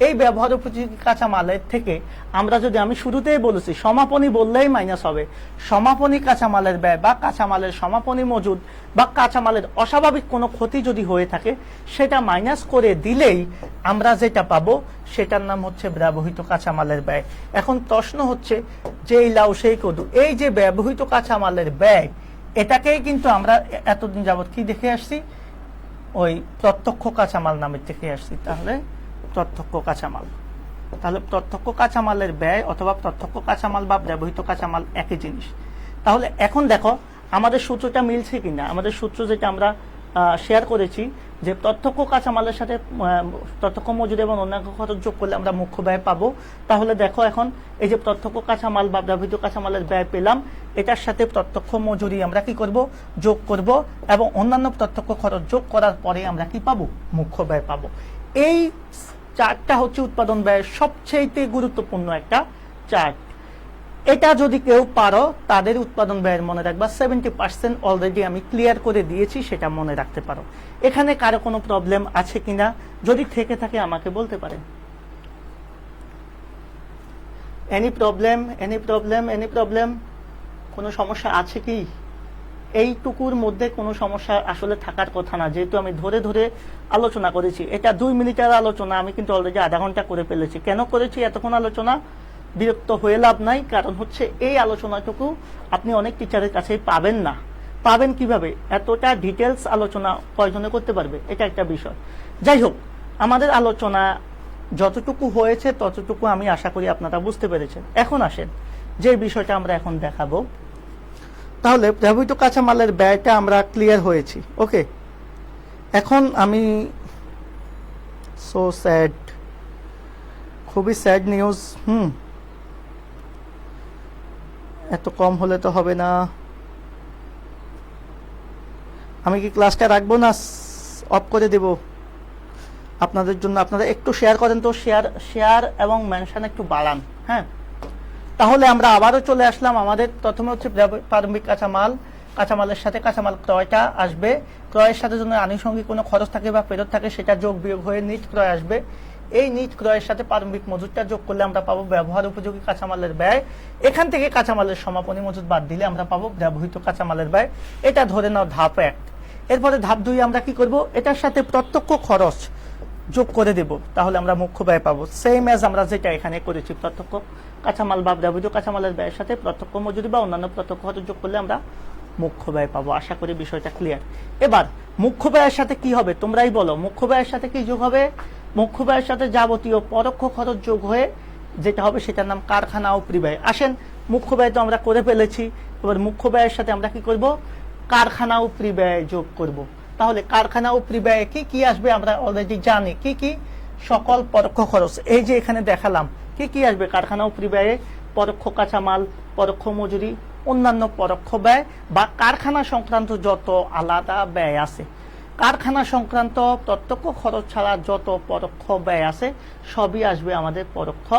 এই ব্যবহার উপযোগী কাঁচামালের থেকে আমরা যদি, আমি শুরুতেই বলেছি সমাপনী বললেই মাইনাস হবে, সমাপনী কাঁচামালের ব্যয় বা কাঁচামালের সমাপনী মজুদ বা কাঁচামালের অস্বাভাবিক কোনো ক্ষতি যদি হয়ে থাকে, সেটা মাইনাস করে দিলেই আমরা যেটা পাবো সেটার নাম হচ্ছে ব্যবহৃত কাঁচামালের ব্যয়। এখন প্রশ্ন হচ্ছে যে এই লাউ সেই কদু, এই যে ব্যবহৃত কাঁচামালের ব্যয়, এটাকেই কিন্তু আমরা এতদিন যাবত কি দেখে আসছি? ওই প্রত্যক্ষ কাঁচামাল নামের দেখে আসছি। তাহলে প্রত্যক্ষ কাঁচামাল, তাহলে প্রত্যক্ষ কাঁচামালের ব্যয় অথবা প্রত্যক্ষ কাঁচামাল বা ব্যবহৃত কাঁচামাল একই জিনিস। তাহলে এখন দেখো আমাদের সূত্রটা মিলছে কিনা। আমাদের সূত্র যেটা আমরা শেয়ার করেছি যে প্রত্যক্ষ কাঁচামালের সাথে প্রত্যক্ষ মজুরি এবং অন্যান্য খরচ যোগ করলে আমরা মুখ্য ব্যয় পাবো। তাহলে দেখো এখন এই যে প্রত্যক্ষ কাঁচামাল বা ব্যবহৃত কাঁচামালের ব্যয় পেলাম, এটার সাথে প্রত্যক্ষ মজুরি আমরা কি করব? যোগ করব, এবং অন্যান্য প্রত্যক্ষ খরচ যোগ করার পরে আমরা কি পাবো? মুখ্য ব্যয় পাবো। এই চার্টটা হচ্ছে উৎপাদন ব্যয়ের সবচেয়ে গুরুত্বপূর্ণ একটা চার্ট। এটা যদি কেউ পারো তাদের উৎপাদন ব্যয়ের মনে রাখবা 70% অলরেডি আমি ক্লিয়ার করে দিয়েছি, সেটা মনে রাখতে পারো। এখানে কারো কোনো প্রবলেম আছে কিনা, যদি থেকে থাকে আমাকে বলতে পারেন। Any problem, any problem, any problem? কোনো সমস্যা আছে কি? এইটুকুর মধ্যে কোনো সমস্যা আসলে থাকার কথা না, যেহেতু আমি ধরে ধরে আলোচনা করেছি। এটা 2 মিনিটের আলোচনা, আমি কিন্তু অলরেডি আধা ঘন্টা করে ফেলেছি। কেন করেছি এতক্ষণ আলোচনা? বিরক্ত হয়ে লাভ নাই, কারণ হচ্ছে এই আলোচনাটুকু আপনি অনেক টিচারের কাছেই পাবেন না। পাবেন কিভাবে? এতটা ডিটেলস আলোচনা কয়জনে করতে পারবে, এটা একটা বিষয়। যাই হোক, আমাদের আলোচনা যতটুকু হয়েছে ততটুকু আমি আশা করি আপনারা বুঝতে পেরেছেন। এখন আসেন যে বিষয়টা আমরা এখন দেখাবো। তাহলে ব্যবহৃত কাঁচামালের ব্যয়টা আমরা ক্লিয়ার হয়েছি। ওকে, এখন আমি সো স্যাড, খুবই স্যাড নিউজ। এত কম হলে তো হবে না। আমি কি ক্লাসটা রাখবো না অফ করে দেব আপনাদের জন্য? আপনারা একটু শেয়ার করেন তো, শেয়ার এবং মেনশন একটু বাড়ান। হ্যাঁ, তাহলে আমরা আবারও চলে আসলাম। আমাদের প্রথমে হচ্ছে প্রারম্ভিক কাঁচামালের সাথে কাঁচামাল ক্রয়টা আসবে। ক্রয়ের সাথে যদি আনুষঙ্গিক কোনো খরচ থাকে বা ফেরত থাকে, সেটা যোগ বিয়োগ হয়ে নিট ক্রয় আসবে। এই নিট ক্রয়ের সাথে প্রারম্ভিক মজুদটা যোগ করলে আমরা পাবো ব্যবহার উপযোগী কাঁচামালের ব্যয়। এখান থেকে কাঁচামালের সমাপনী মজুদ বাদ দিলে আমরা পাবো ব্যবহৃত কাঁচামালের ব্যয়। এটা ধরে নাও ধাপ 1। এরপরে ধাপ 2 আমরা কি করব? এটার সাথে প্রত্যক্ষ খরচ যোগ করে দেব, তাহলে আমরা মুখ্য ব্যয় পাবো। সেম এজ আমরা যেটা এখানে করেছি, প্রত্যক্ষ কাঁচামাল বা ব্যবহৃত কাঁচামালের ব্যয়ের সাথে প্রত্যক্ষ মজুরি বা অন্যান্য প্রত্যক্ষ খরচ যোগ করলে আমরা মুখ্য ব্যয় পাবো। আশা করি বিষয়টা ক্লিয়ার। এবার মুখ্য ব্যয়ের সাথে কি হবে তোমরাই বলো। মুখ্য ব্যয়ের সাথে কি যোগ হবে? মুখ্য ব্যয়ের সাথে যাবতীয় পরোক্ষ খরচ যোগ হয়ে যেটা হবে সেটার নাম কারখানা উপরি ব্যয়। আসেন, মুখ্য ব্যয় তো আমরা করে ফেলেছি, এবার মুখ্য ব্যয়ের সাথে আমরা কি করব? কারখানা উপরি ব্যয় যোগ করব। তাহলে কারখানা উপরি ব্যয়ে কি কি আসবে আমরা অলরেডি জানি। কি কি? সকল পরোক্ষ খরচ। এই যে এখানে দেখালাম কি কি আসবে কারখানা উপরি ব্যয়ে: পরোক্ষ কাঁচামাল, পরোক্ষ মজুরি, অন্যান্য পরোক্ষ ব্যয় বা কারখানা সংক্রান্ত যত আলাদা ব্যয় আছে। কারখানা সংক্রান্ত প্রত্যক্ষ খরচ ছাড়া যত পরোক্ষ ব্যয় আছে সবই আসবে আমাদের পরোক্ষ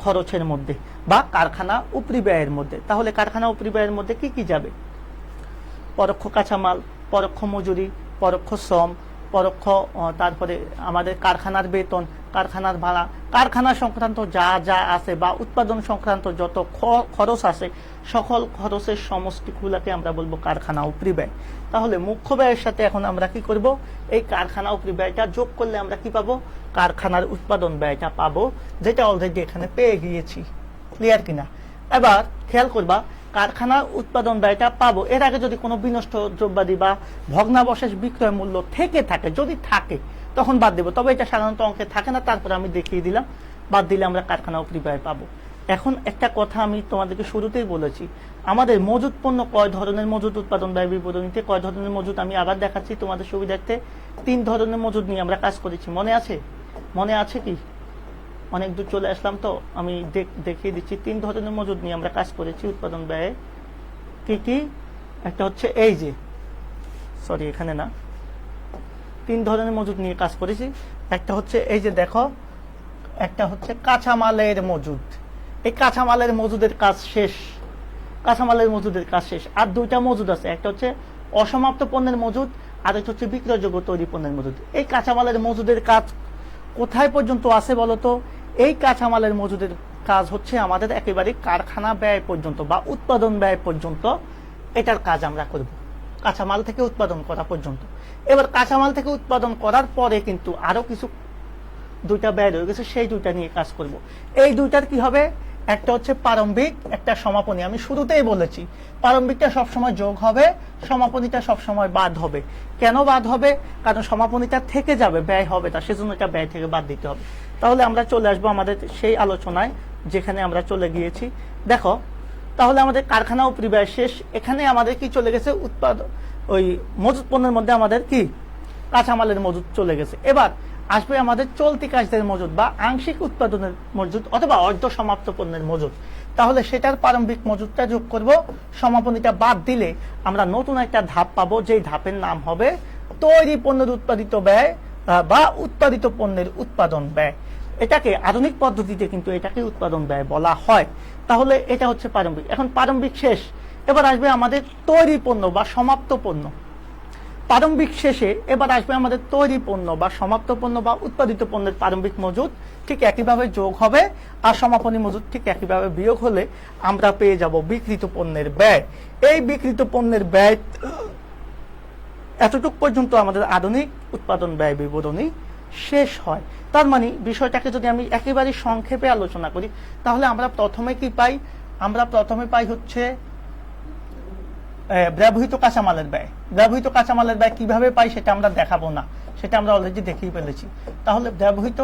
খরচের মধ্যে বা কারখানা উপরি ব্যয়ের মধ্যে। তাহলে কারখানা উপরি ব্যয়ের মধ্যে কি কি যাবে? পরোক্ষ কাঁচামাল, পরোক্ষ মজুরি, পরোক্ষ শ্রম, পরোক্ষ তারপরে আমাদের কারখানার বেতন, কারখানার ভাড়া, কারখানা সংক্রান্ত যা যা আছে বা উৎপাদন সংক্রান্ত যত খরচ আছে সকল খরচের সমষ্টিগুলোকে আমরা বলবো কারখানা উপরি ব্যয়। তাহলে মুখ্য ব্যয়ের সাথে এখন আমরা কি করব? এই কারখানা উপরি ব্যয়টা যোগ করলে আমরা কি পাবো? কারখানার উৎপাদন ব্যয়টা পাবো, যেটা অলরেডি এখানে পেয়ে গিয়েছি। ক্লিয়ার কিনা? এবার খেয়াল করবা, কারখানার উৎপাদন ব্যয়টা পাবো। এর আগে যদি কোনো বিনষ্ট দ্রব্যাদি বা ভগ্নাবশেষ বিক্রয় মূল্য থেকে থাকে, যদি থাকে তখন বাদ দেবো, তবে এটা সাধারণত অঙ্কে থাকে না। তারপরে আমি দেখিয়ে দিলাম, বাদ দিলে আমরা কারখানা উপরি ব্যয় পাবো। এখন একটা কথা আমি তোমাদেরকে শুরুতেই বলেছি, আমাদের মজুদ পণ্য কয় ধরনের মজুদ উৎপাদন ব্যয় বিবরণীতে কয় ধরনের মজুদ আমি আবার দেখাচ্ছি তোমাদের সুবিধার্থে। 3 ধরনের মজুদ নিয়ে আমরা কাজ করেছি, মনে আছে? মনে আছে কি? অনেক দূর চলে আসলাম তো আমি দেখিয়ে দিচ্ছি। 3 ধরনের মজুদ নিয়ে আমরা কাজ করেছি উৎপাদন ব্যয়ে। কি কি? একটা হচ্ছে এই যে, সরি এখানে না, 3 ধরনের মজুদ নিয়ে কাজ করেছি। একটা হচ্ছে এই যে দেখো, একটা হচ্ছে কাঁচামালের মজুদ। এই কাঁচামালের মজুদের কাজ শেষ, কাঁচামালের মজুদের কাজ শেষ। আর 2টা মজুদ আছে, একটা হচ্ছে অসমাপ্ত পণ্যের মজুদ, আর একটা হচ্ছে বিক্রয়যোগ্য তৈরি পণ্যের মজুদ। এই কাঁচামালের মজুদের কাজ কোথায় পর্যন্ত আছে বলতো? এই কাঁচামালের মজুদের কাজ হচ্ছে আমাদের একেবারে কারখানা ব্যয় পর্যন্ত বা উৎপাদন ব্যয় পর্যন্ত এটার কাজ আমরা করব, কাঁচামাল থেকে উৎপাদন করা পর্যন্ত। এবার কাঁচামাল থেকে উৎপাদন করার পরে কিন্তু আরো কিছু 2টা ব্যয় রয়ে গেছে, সেই 2টা নিয়ে কাজ করব। এই 2টার কি হবে? একটা হচ্ছে প্রারম্ভিক, একটা সমাপনী। আমি শুরুতেই বলেছি প্রারম্ভিকটা সবসময় যোগ হবে, সমাপনীটা সবসময় বাদ হবে। কেন বাদ হবে? কারণ সমাপনীটা থেকে যাবে, ব্যয় হবে না, সেজন্য এটা ব্যয় থেকে বাদ দিতে হবে। তাহলে আমরা চলে আসবো আমাদের সেই আলোচনায় যেখানে আমরা চলে গিয়েছি। দেখো, তাহলে আমাদের কারখানা উপরি ব্যয় শেষ। এখানে আমাদের কি চলে গেছে? উৎপাদন, ওই মজুদ পণ্যের মধ্যে আমাদের কি কাঁচামালের মজুদ চলে গেছে। এবার আসবে আমাদের চলতি কাজের মজুদ বা আংশিক উৎপাদনের মজুদ অথবা অর্ধ সমাপ্ত পণ্যের মজুদ। তাহলে সেটার প্রারম্ভিক মজুদটা যোগ করব, সমাপনীটা বাদ দিলে আমরা নতুন একটা ধাপ পাবো, যেই ধাপের নাম হবে তৈরি পণ্যের উৎপাদিত ব্যয় বা উৎপাদিত পণ্যের উৎপাদন ব্যয়। এটাকে আধুনিক পদ্ধতিতে কিন্তু এটাকে উৎপাদন ব্যয় বলা হয়। তাহলে এটা হচ্ছে প্রারম্ভিক। এখন প্রারম্ভিক শেষ, এবার আসবে আমাদের তৈরি পণ্য বা সমাপ্ত পণ্য। প্রারম্ভিক শেষে এবার আসবে আমাদের তৈরি পণ্য বা সমাপ্ত পণ্য বা উৎপাদিত পণ্যের প্রারম্ভিক মজুদ ঠিক একইভাবে যোগ হবে, আর সমাপনী মজুদ ঠিক একইভাবে বিয়োগ হলে আমরা পেয়ে যাব বিক্রিত পণ্যের ব্যয়। এই বিক্রিত পণ্যের ব্যয় এতটুক পর্যন্ত আমাদের আধুনিক উৎপাদন ব্যয় বিবরণী শেষ হয়। তার মানে বিষয়টাকে যদি আমি একেবারে সংক্ষেপে আলোচনা করি, তাহলে আমরা প্রথমে কি পাই? আমরা প্রথমে পাই হচ্ছে ব্যবহৃত কাঁচামালের ব্যয়। ব্যবহৃত কাঁচামালের ব্যয় কিভাবে পাই সেটা আমরা দেখাবো না, সেটা আমরা অলরেডি দেখিয়ে ফেলেছি। তাহলে ব্যবহৃত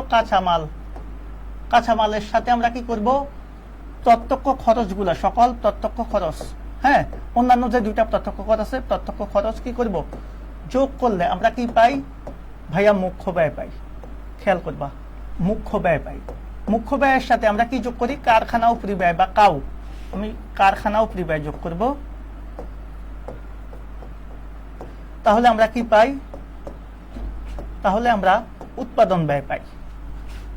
কাঁচামালের সাথে আমরা কি করব? প্রত্যক্ষ খরচগুলা, সকল প্রত্যক্ষ খরচ, হ্যাঁ, অন্যান্য যে দুইটা প্রত্যক্ষ খরচ আছে, প্রত্যক্ষ খরচ কি করব? যোগ করলে আমরা কি পাই ভাইয়া? মুখ্য ব্যয় পাই। খেয়াল করবা, মুখ্য ব্যয় পাই। মুখ্য ব্যয়ের সাথে আমরা কি যোগ করি? কারখানা উপরি ব্যয় বা কাউ। আমি কারখানা উপরি ব্যয় যোগ করব, তাহলে আমরা কি পাই? তাহলে আমরা উৎপাদন ব্যয় পাই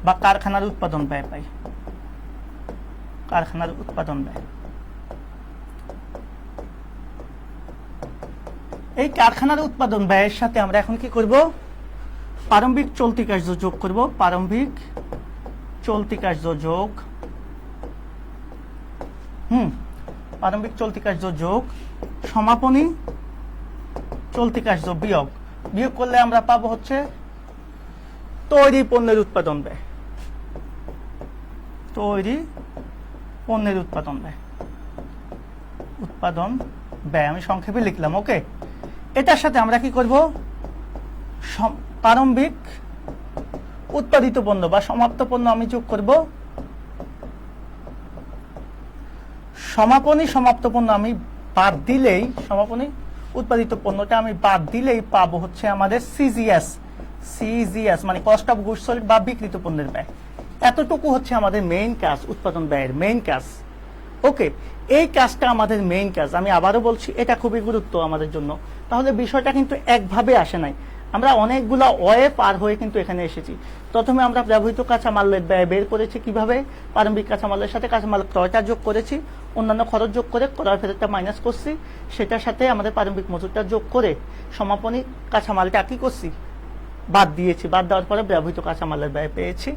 বা কারখানার উৎপাদন ব্যয় পাই। কারখানার উৎপাদন ব্যয়। এই কারখানার উৎপাদন ব্যয়ের সাথে আমরা এখন কি করব? প্রারম্ভিক চলতি কার্য যোগ করব। প্রারম্ভিক চলতি কার্য যোগ, প্রারম্ভিক চলতি কার্য যোগ সমাপনী চলতি কার্য বিয়োগ। বিয়োগ করলে আমরা পাবো হচ্ছে তৈরি পণ্যের উৎপাদন ব্যয়। তৈরি পণ্যের উৎপাদন ব্যয়, উৎপাদন ব্যয় আমি সংক্ষেপে লিখলাম। ওকে, এটার সাথে আমরা কি করব? প্রারম্ভিক উৎপাদিত পণ্য বা সমাপ্ত পণ্য আমি যোগ করব। সমাপনী সমাপ্ত পণ্য আমি বাদ দিলেই, সমাপনী উৎপাদিত পণ্যটা আমি বাদ দিলেই পাবো হচ্ছে আমাদের সিজিএস, মানে কস্ট অফ গুডস সোল্ড বা বিক্রিত পণ্যের ব্যয়। এতটুকু হচ্ছে আমাদের মেইন কাজ, উৎপাদন ব্যয়ের মেইন কাজ। ওকে, এই কাজটা আমাদের মেইন কাজ। আমি আবারও বলছি, এটা খুবই গুরুত্ব আমাদের জন্য। তাহলে বিষয়টা কিন্তু একভাবে আসে নাই, আমরা অনেকগুলা ওয়ে পার হয়ে কিন্তু এখানে এসেছি। প্রথমে আমরা ব্যবহৃত কাঁচামালের ব্যয় বের করেছি কিভাবে? প্রারম্ভিক কাঁচামালের সাথে কাঁচামাল ক্রয়টা যোগ করেছি, অন্যান্য খরচ যোগ করে ক্রয় ফেরতটা মাইনাস করছি, সেটার সাথে আমাদের প্রারম্ভিক মজুরটা যোগ করে সমাপনী কাঁচামালটা কি করছি? বাদ দিয়েছি। বাদ দেওয়ার পরে ব্যবহৃত কাঁচামালের ব্যয় পেয়েছি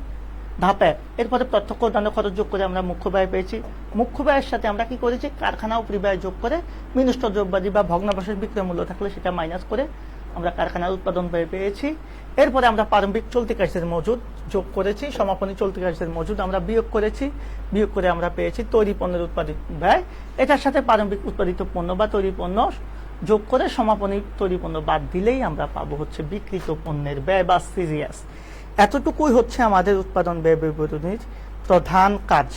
ধাপে। এরপরে প্রত্যক্ষ অন্যান্য খরচ যোগ করে আমরা মুখ্য ব্যয় পেয়েছি। মুখ্য ব্যয়ের সাথে আমরা কি করেছি? কারখানা উপরি ব্যয় যোগ করে বিনষ্ট দ্রব্যাদি বা ভগ্নাবশেষ বিক্রয় মূল্য থাকলে সেটা মাইনাস করে আমরা কারখানার উৎপাদন ব্যয় পেয়েছি। এরপরে আমরা প্রারম্ভিক চলতি কার্যের মজুদ যোগ করেছি, সমাপনী চলতি কার্যের মজুদ আমরা বিয়োগ করেছি। বিয়োগ করে আমরা পেয়েছি তৈরি পণ্যের উৎপাদিত ব্যয়। এটার সাথে প্রারম্ভিক উৎপাদিত পণ্য বা তৈরি পণ্য যোগ করে সমাপনী তৈরি পণ্য বাদ দিলেই আমরা পাবো হচ্ছে বিক্রিত পণ্যের ব্যয় বা সিজিএস। এতটুকুই হচ্ছে আমাদের উৎপাদন ব্যয় বিবরণীর প্রধান কাজ।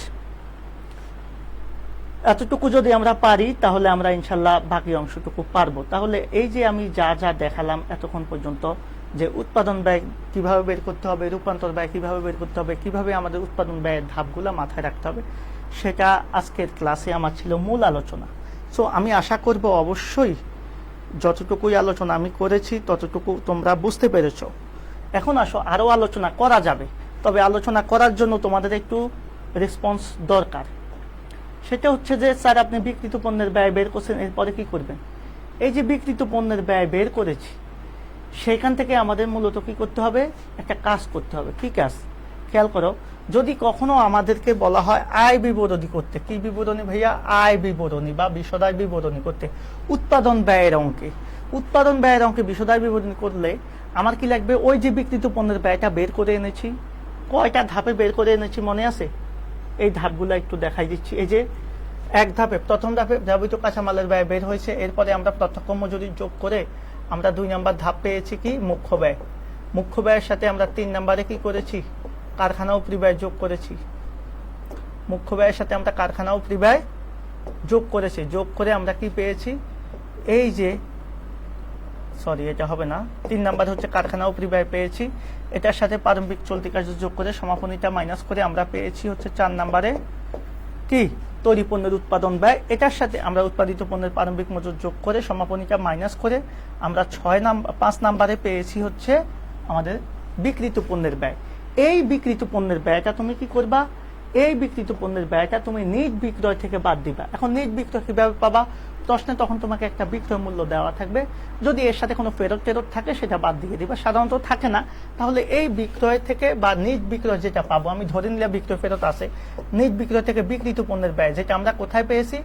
এতটুকু যদি আমরা পারি তাহলে আমরা ইনশাল্লাহ বাকি অংশটুকু পারবো। তাহলে এই যে আমি যা যা দেখালাম এতক্ষণ পর্যন্ত, যে উৎপাদন ব্যয় কিভাবে বের করতে হবে, রূপান্তর ব্যয় কিভাবে বের করতে হবে, কিভাবে আমাদের উৎপাদন ব্যয়ের ধাপগুলো মাথায় রাখতে হবে, সেটা আজকের ক্লাসে আমার ছিল মূল আলোচনা। সো আমি আশা করব অবশ্যই যতটুকুই আলোচনা আমি করেছি ততটুকু তোমরা বুঝতে পেরেছো। এখন আসো, আরো আলোচনা করা যাবে, তবে আলোচনা করার জন্য তোমাদের একটু রেসপন্স দরকার। সেটা হচ্ছে যে স্যার আপনি বিক্রিত পণ্যের ব্যয় বের করছেন, এরপরে কি করবেন? এই যে বিক্রিত পণ্যের ব্যয় বের করেছি, সেখান থেকে আমাদের মূলত কি করতে হবে? একটা কাজ করতে হবে। কি কাজ? খেয়াল করো, যদি কখনো আমাদেরকে বলা হয় আয় বিবরণী করতে, কি বিবরণী ভাইয়া? আয় বিবরণী বা বিশদায় বিবরণী করতে, উৎপাদন ব্যয়ের অঙ্কে। উৎপাদন ব্যয়ের অঙ্কে বিশদায় বিবরণী করলে আমার কি লাগবে? ওই যে বিক্রিত পণ্যের ব্যয়টা বের করে এনেছি, কয়টা ধাপে বের করে এনেছি মনে আছে? এই ধাপগুলো একটু দেখাই দিচ্ছি। এই যে এক ধাপে, প্রথম ধাপে ব্যবহৃত কাঁচামালের ব্যয় বের হয়েছে, এরপরে আমরা প্রত্যক্ষ মজুরি যোগ করে আমরা 2 নম্বর ধাপ পেয়েছি কি? মুখ্য ব্যয়। মুখ্য ব্যয়ের সাথে আমরা 3 নম্বরে কি করেছি? কারখানা উপরি ব্যয় যোগ করেছি। মুখ্য ব্যয়ের সাথে আমরা কারখানা উপরি ব্যয় যোগ করেছি। যোগ করে আমরা কি পেয়েছি? এই যে সরি, এটা হবে না, 3 নাম্বার হচ্ছে কারখানা উপরি ব্যয় পেয়েছি। এটার সাথে প্রারম্ভিক চলতি কার্য যোগ করে সমাপনীটা মাইনাস করে আমরা পেয়েছি হচ্ছে 4 নম্বরে কি? তৈরি পণ্যের উৎপাদন ব্যয়। এটার সাথে আমরা উৎপাদিত পণ্যের প্রারম্ভিক মজুর যোগ করে সমাপনীটা মাইনাস করে আমরা 5 নাম্বারে পেয়েছি হচ্ছে আমাদের বিক্রিত পণ্যের ব্যয়। এই বিক্রিত পণ্যের ব্যয়টা তুমি কি করবা, এই বিক্রিত পণ্যের ব্যয়টা তুমি নিজ বিক্রয় থেকে বাদ দিবা। এখন নিজ বিক্রয় কিভাবে পাবা, প্রশ্নে তখন তোমাকে একটা বিক্রয় মূল্য দেওয়া থাকবে, যদি এর সাথে কোনো ফেরত টেরত থাকে সেটা বাদ দিয়ে দিবা, সাধারণত থাকে না। তাহলে এই বিক্রয় থেকে বা নিজ বিক্রয় যেটা পাবো, আমি ধরে নিলে বিক্রয় ফেরত আছে, নিজ বিক্রয় থেকে বিক্রিত পণ্যের ব্যয় যেটা আমরা কোথায় পেয়েছি,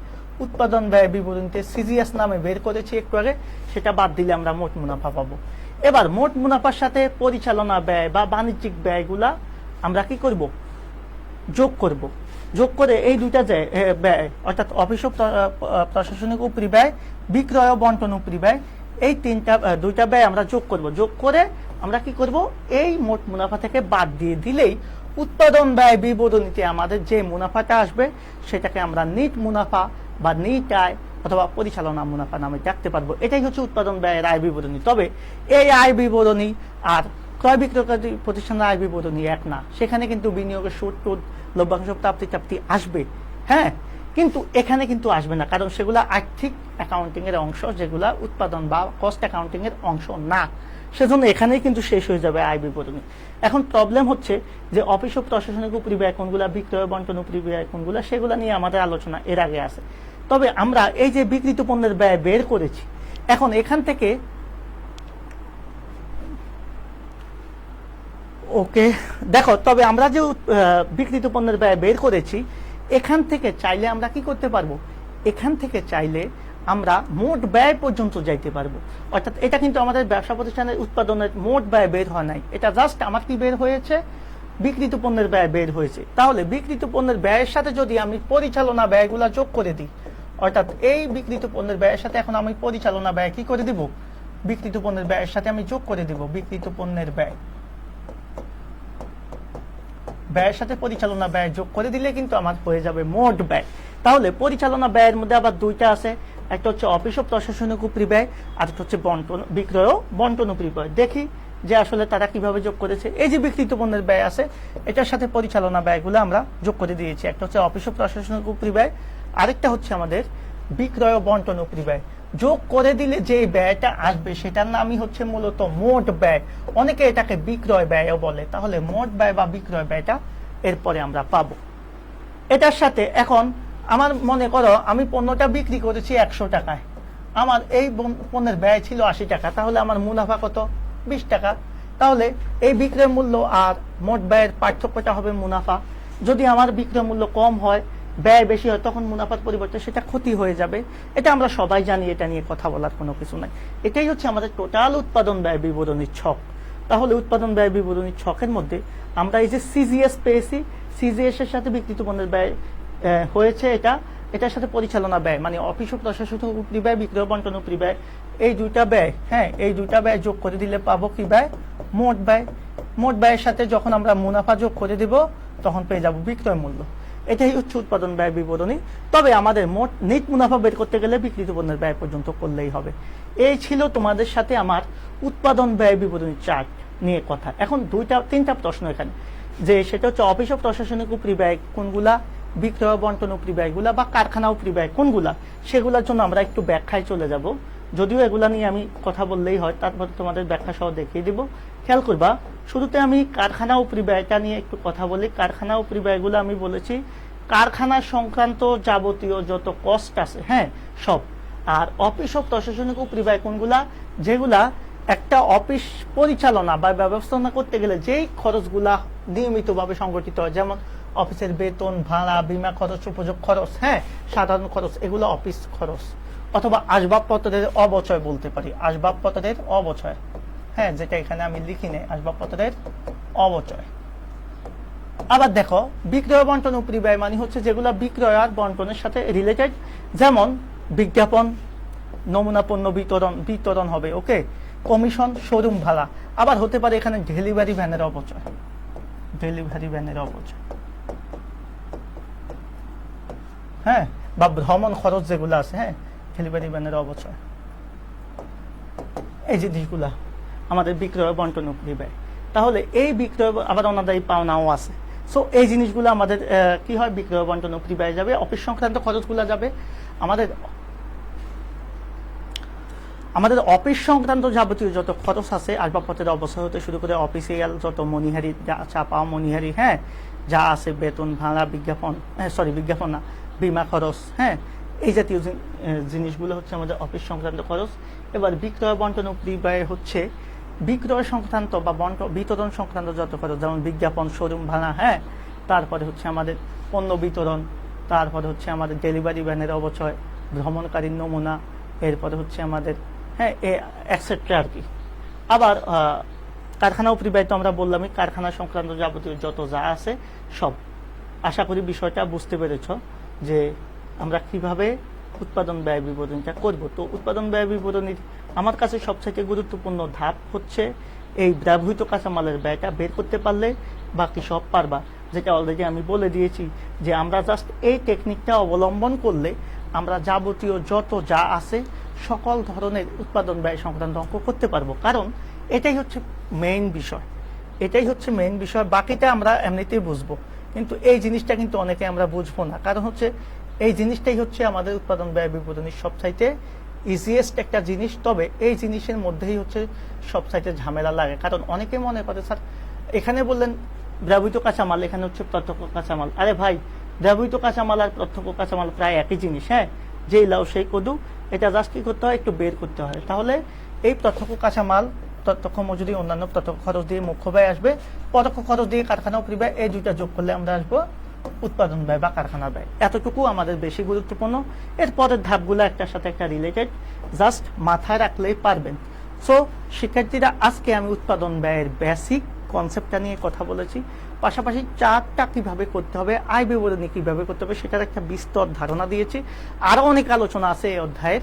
উৎপাদন ব্যয় বিবরণীতে সিজিএস নামে বের করেছি একটু আগে, সেটা বাদ দিলে আমরা মোট মুনাফা পাবো। এবার মোট মুনাফার সাথে পরিচালনা ব্যয় বা বাণিজ্যিক ব্যয়গুলা আমরা কি করব, যোগ করব। যোগ করে এই দুইটা ব্যয় অর্থাৎ অফিস ও প্রশাসনিক উপরি ব্যয়, বিক্রয় ও বন্টন উপরি ব্যয়, এই দুইটা ব্যয় আমরা যোগ করব। যোগ করে আমরা কি করব, এই মোট মুনাফা থেকে বাদ দিয়ে দিলেই উৎপাদন ব্যয় বিবরণীতে আমাদের যে মুনাফাটা আসবে সেটাকে আমরা নিট মুনাফা বা নিট আয় অথবা পরিচালনা মুনাফা নামে ডাকতে পারবো। এটাই হচ্ছে উৎপাদন ব্যয়ের আয় বিবরণী। তবে এই আয় বিবরণী আর ক্রয় বিক্রয়কারী প্রতিষ্ঠানের আয় বিবরণী এক না, সেখানে কিন্তু বিনিয়োগের সুদ টুদ লভ্যাংশ প্রাপ্তি টাপ্তি আসবে, হ্যাঁ, কিন্তু এখানে কিন্তু আসবে না, কারণ সেগুলো আর্থিক অ্যাকাউন্টিং এর অংশ, যেগুলা উৎপাদন বা কস্ট অ্যাকাউন্টিং এর অংশ না। সেজন্য এখানেই কিন্তু শেষ হয়ে যাবে আয় বিবরণী। এখন প্রবলেম হচ্ছে যে অফিস ও প্রশাসনিক উপরি ব্যয় কোনগুলা, বিক্রয় বন্টন উপরি ব্যয় কোনগুলা, সেগুলা নিয়ে আমাদের আলোচনা এর আগে আছে। তবে আমরা এই যে বিক্রিত পণ্যের ব্যয় বের করেছি, এখন এখান থেকে ওকে দেখো, তবে আমরা যে বিক্রিত পণ্যের ব্যয় বের করেছি, এখান থেকে চাইলে আমরা কি করতে পারবো, এখান থেকে চাইলে আমরা মোট ব্যয় পর্যন্ত যাইতে পারবো। অর্থাৎ এটা কিন্তু আমাদের ব্যবসা প্রতিষ্ঠানের উৎপাদনের মোট ব্যয় বের হয় নাই, এটা জাস্ট আমার কি বের হয়েছে, বিক্রিত পণ্যের ব্যয় বের হয়েছে। তাহলে বিক্রিত পণ্যের ব্যয়ের সাথে যদি আমি পরিচালনা ব্যয়গুলা যোগ করে দিই, অর্থাৎ এই বিক্রিত পণ্যের ব্যয়ের সাথে এখন আমি পরিচালনা ব্যয় কি করে দিব, বিক্রিত পণ্যের ব্যয়ের সাথে আমি যোগ করে দিব বিক্রিত পণ্যের ব্যয়, ব্যয়ের সাথে পরিচালনা ব্যয় যোগ করে দিলে কিন্তু আমার হয়ে যাবে মোট ব্যয়। তাহলে পরিচালনা ব্যয়ের মধ্যে আবার দুইটা আছে, একটা হচ্ছে অফিস ও প্রশাসনিক উপরি ব্যয়, আর একটা হচ্ছে বন্টন বিক্রয় ও বন্টন উপরি ব্যয়। দেখি যে আসলে তারা কিভাবে যোগ করেছে। এই যে বিক্রিত পণ্যের ব্যয় আছে, এটার সাথে পরিচালনা ব্যয়গুলো আমরা যোগ করে দিয়েছি। একটা হচ্ছে অফিস ও প্রশাসনিক উপরি ব্যয়, আরেকটা হচ্ছে আমাদের বিক্রয় ও বন্টন উপরি ব্যয়। যোগ করে দিলে যে ব্যয়টা আসবে সেটার নামই হচ্ছে মূলত মোট ব্যয়, অনেকে এটাকে বিক্রয় ব্যয়ও বলে। তাহলে মোট ব্যয় বা বিক্রয় ব্যয়টা এরপরে আমরা পাবো। এটার সাথে এখন আমার মনে করো আমি পণ্যটা বিক্রি করেছি 100 টাকায়, আমার এই পণ্যের ব্যয় ছিল 80 টাকা, তাহলে আমার মুনাফা কত, 20 টাকা। তাহলে এই বিক্রয় মূল্য আর মোট ব্যয়ের পার্থক্যটা হবে মুনাফা। যদি আমার বিক্রয় মূল্য কম হয়, ব্যয় বেশি হয়, তখন মুনাফার পরিবর্তে সেটা ক্ষতি হয়ে যাবে। এটা আমরা সবাই জানি, এটা নিয়ে কথা বলার কোনো কিছু নাই। এটাই হচ্ছে আমাদের টোটাল উৎপাদন ব্যয় বিবরণীর ছক। তাহলে উৎপাদন ব্যয় বিবরণীর ছকের মধ্যে আমরা এই যে সিজিএস পেয়েছি, সিজিএস এর সাথে বিক্রিত পণ্যের ব্যয় হয়েছে, এটার সাথে পরিচালনা ব্যয় মানে অফিস ও প্রশাসনিক উপরি ব্যয়, বিক্রয় বন্টন উপরি ব্যয়, এই দুইটা ব্যয়, হ্যাঁ, এই দুইটা ব্যয় যোগ করে দিলে পাবো কি ব্যয়, মোট ব্যয়। মোট ব্যয়ের সাথে যখন আমরা মুনাফা যোগ করে দিব, তখন পেয়ে যাব বিক্রয় মূল্য। এটাই হচ্ছে উৎপাদন ব্যয় বিবরণী। তবে আমাদের মোট নিট মুনাফা বের করতে গেলে বিক্রিত পণ্যের ব্যয় পর্যন্ত করলেই হবে। এই ছিল তোমাদের সাথে আমার উৎপাদন ব্যয় বিবরণী চার্ট নিয়ে কথা। এখন তিনটা প্রশ্ন এখানে, যে সেটা হচ্ছে অফিস ও প্রশাসনিক উপরি ব্যয় কোনগুলা, বিক্রয় বন্টন উপরি ব্যয়গুলা বা কারখানা উপরি ব্যয় কোনগুলা, সেগুলোর জন্য আমরা একটু ব্যাখ্যায় চলে যাব। যদিও এগুলা নিয়ে আমি কথা বললেই হয়, তারপর তোমাদের ব্যাখ্যা সহ দেখিয়ে দিব। খেয়াল করবা, শুরুতে আমি কারখানা উপরি ব্যয়টা নিয়ে একটু কথা বলি। কারখানা উপরি ব্যয়গুলো আমি বলেছি কারখানা সংক্রান্ত যাবতীয় যত কস্ট আছে, হ্যাঁ, সব। আর অফিস ও প্রশাসনিক উপরি ব্যয় কোনগুলা, যেগুলা একটা অফিস পরিচালনা বা ব্যবস্থাপনা করতে গেলে যেই খরচগুলা নিয়মিতভাবে সংগঠিত হয়, যেমন অফিসের বেতন, ভাড়া, বীমা খরচ, উপযোগ খরচ, হ্যাঁ, সাধারণ খরচ, এগুলো অফিস খরচ। অথবা আসবাবপত্রের অবচয় বলতে পারি, আসবাবপত্রের অবচয়, হ্যাঁ, যেটা এখানে আমি লিখি নেই, আসবাবপত্রের অবচয়। আবার দেখো বিক্রয় বন্টন উপরি ব্যয় মানে হচ্ছে যেগুলো বিক্রয় আর বন্টনের সাথে রিলেটেড, যেমন বিজ্ঞাপন, নমুনা পণ্য বিতরণ হবে, ওকে, কমিশন, শোরুম ভাড়া। আবার হতে পারে এখানে ডেলিভারি ভ্যানের অবচয়, ডেলিভারি ভ্যানের অবচয়, হ্যাঁ, বা ভ্রমণ খরচ যেগুলো আছে, হ্যাঁ, ডেলিভারি ভ্যানের অবচয়। এই জিনিসগুলা আমাদের বিক্রয় বন্টন উপরি ব্যয়। তাহলে এই বিক্রয় আবার অনাদায়ী পাওনাও আছে। সো এই জিনিসগুলো আমাদের কি হয়, বিক্রয় বন্টন উপরি ব্যয় যাবে, অফিস সংক্রান্ত খরচগুলো যাবে আমাদের। আমাদের অফিস সংক্রান্ত যাবতীয় যত খরচ আছে, আসবাবপত্রের অবস্থা হতে শুরু করে অফিসিয়াল যত মনিহারি চাপা মনিহারি, হ্যাঁ, যা আছে বেতন ভাড়া, বিজ্ঞাপন, বিজ্ঞাপন না, বিমা খরচ, হ্যাঁ, এই জাতীয় জিনিসগুলো হচ্ছে আমাদের অফিস সংক্রান্ত খরচ। এবার বিক্রয় বন্টন ব্যয় হচ্ছে বিক্রয় সংক্রান্ত বা বিতরণ সংক্রান্ত যত খরচ, যেমন বিজ্ঞাপন, শোরুম ভাড়া, হ্যাঁ, তারপরে হচ্ছে আমাদের পণ্য বিতরণ, তারপরে হচ্ছে আমাদের ডেলিভারি ভ্যানের অবচয়, ভ্রমণকারীর নমুনা, এরপরে হচ্ছে আমাদের, হ্যাঁ, এক্সেট্রা আর কি। আবার কারখানা ব্যয় তো আমরা বললামই, কারখানা সংক্রান্ত যাবতীয় যত যা আছে সব। আশা করি বিষয়টা বুঝতে পেরেছ যে আমরা কিভাবে উৎপাদন ব্যয় বিবরণীটা করব। তো উৎপাদন ব্যয় বিবরণীর আমার কাছে সবথেকে গুরুত্বপূর্ণ ধাপ হচ্ছে এই ব্যবহৃত কাঁচামালের ব্যয়টা বের করতে পারলে বাকি সব পারবা, যেটা অলরেডি আমি বলে দিয়েছি যে আমরা জাস্ট এই টেকনিকটা অবলম্বন করলে আমরা যাবতীয় যত যা আছে সকল ধরনের উৎপাদন ব্যয় সংক্রান্ত অঙ্ক করতে পারবো। কারণ এটাই হচ্ছে মেইন বিষয়, বাকিটা আমরা এমনিতেই বুঝবো, কিন্তু এই জিনিসটা কিন্তু অনেকে আমরা বুঝবো না। কারণ হচ্ছে এই জিনিসটাই হচ্ছে আমাদের উৎপাদন ব্যয় বিবরণীর সবচাইতে ইজিয়েস্ট একটা জিনিস। তবে এই জিনিসের মধ্যেই হচ্ছে সবচাইতে ঝামেলা লাগে, কারণ অনেকে মনে করে স্যার এখানে বললেন ব্যবহৃত কাঁচামাল, এখানে হচ্ছে প্রত্যক্ষ কাঁচামাল। আরে ভাই, ব্যবহৃত কাঁচামাল আর প্রত্যক্ষ কাঁচামাল প্রায় একই জিনিস, হ্যাঁ, যেই লাউ সেই কদু, এটা জাস্ট কি করতে হয়, একটু বের করতে হয়। তাহলে এই প্রত্যক্ষ কাঁচামাল, প্রত্যক্ষ মজুরি, অন্যান্য প্রত্যক্ষ খরচ দিয়ে মুখ্য ব্যয় আসবে, পরোক্ষ খরচ দিয়ে কারখানা ব্যয়, এই দুইটা যোগ করলে আমরা আসবো উৎপাদন ব্যয় বা কারখানা ব্যয়। এতটুকু আমাদের বেশি গুরুত্বপূর্ণ। এর পরের ধাপগুলো একটার সাথে একটা রিলেটেড, জাস্ট মাথায় রাখলেই পারবেন। সো শিক্ষার্থীরা, আজকে আমি উৎপাদন ব্যয়ের বেসিক কনসেপ্টটা নিয়ে কথা বলেছি, পাশাপাশি চার্টটা কিভাবে করতে হবে, আয় বিবরণী কিভাবে করতে হবে সেটার একটা বিস্তর ধারণা দিয়েছি। আরো অনেক আলোচনা আছে এই অধ্যায়ের।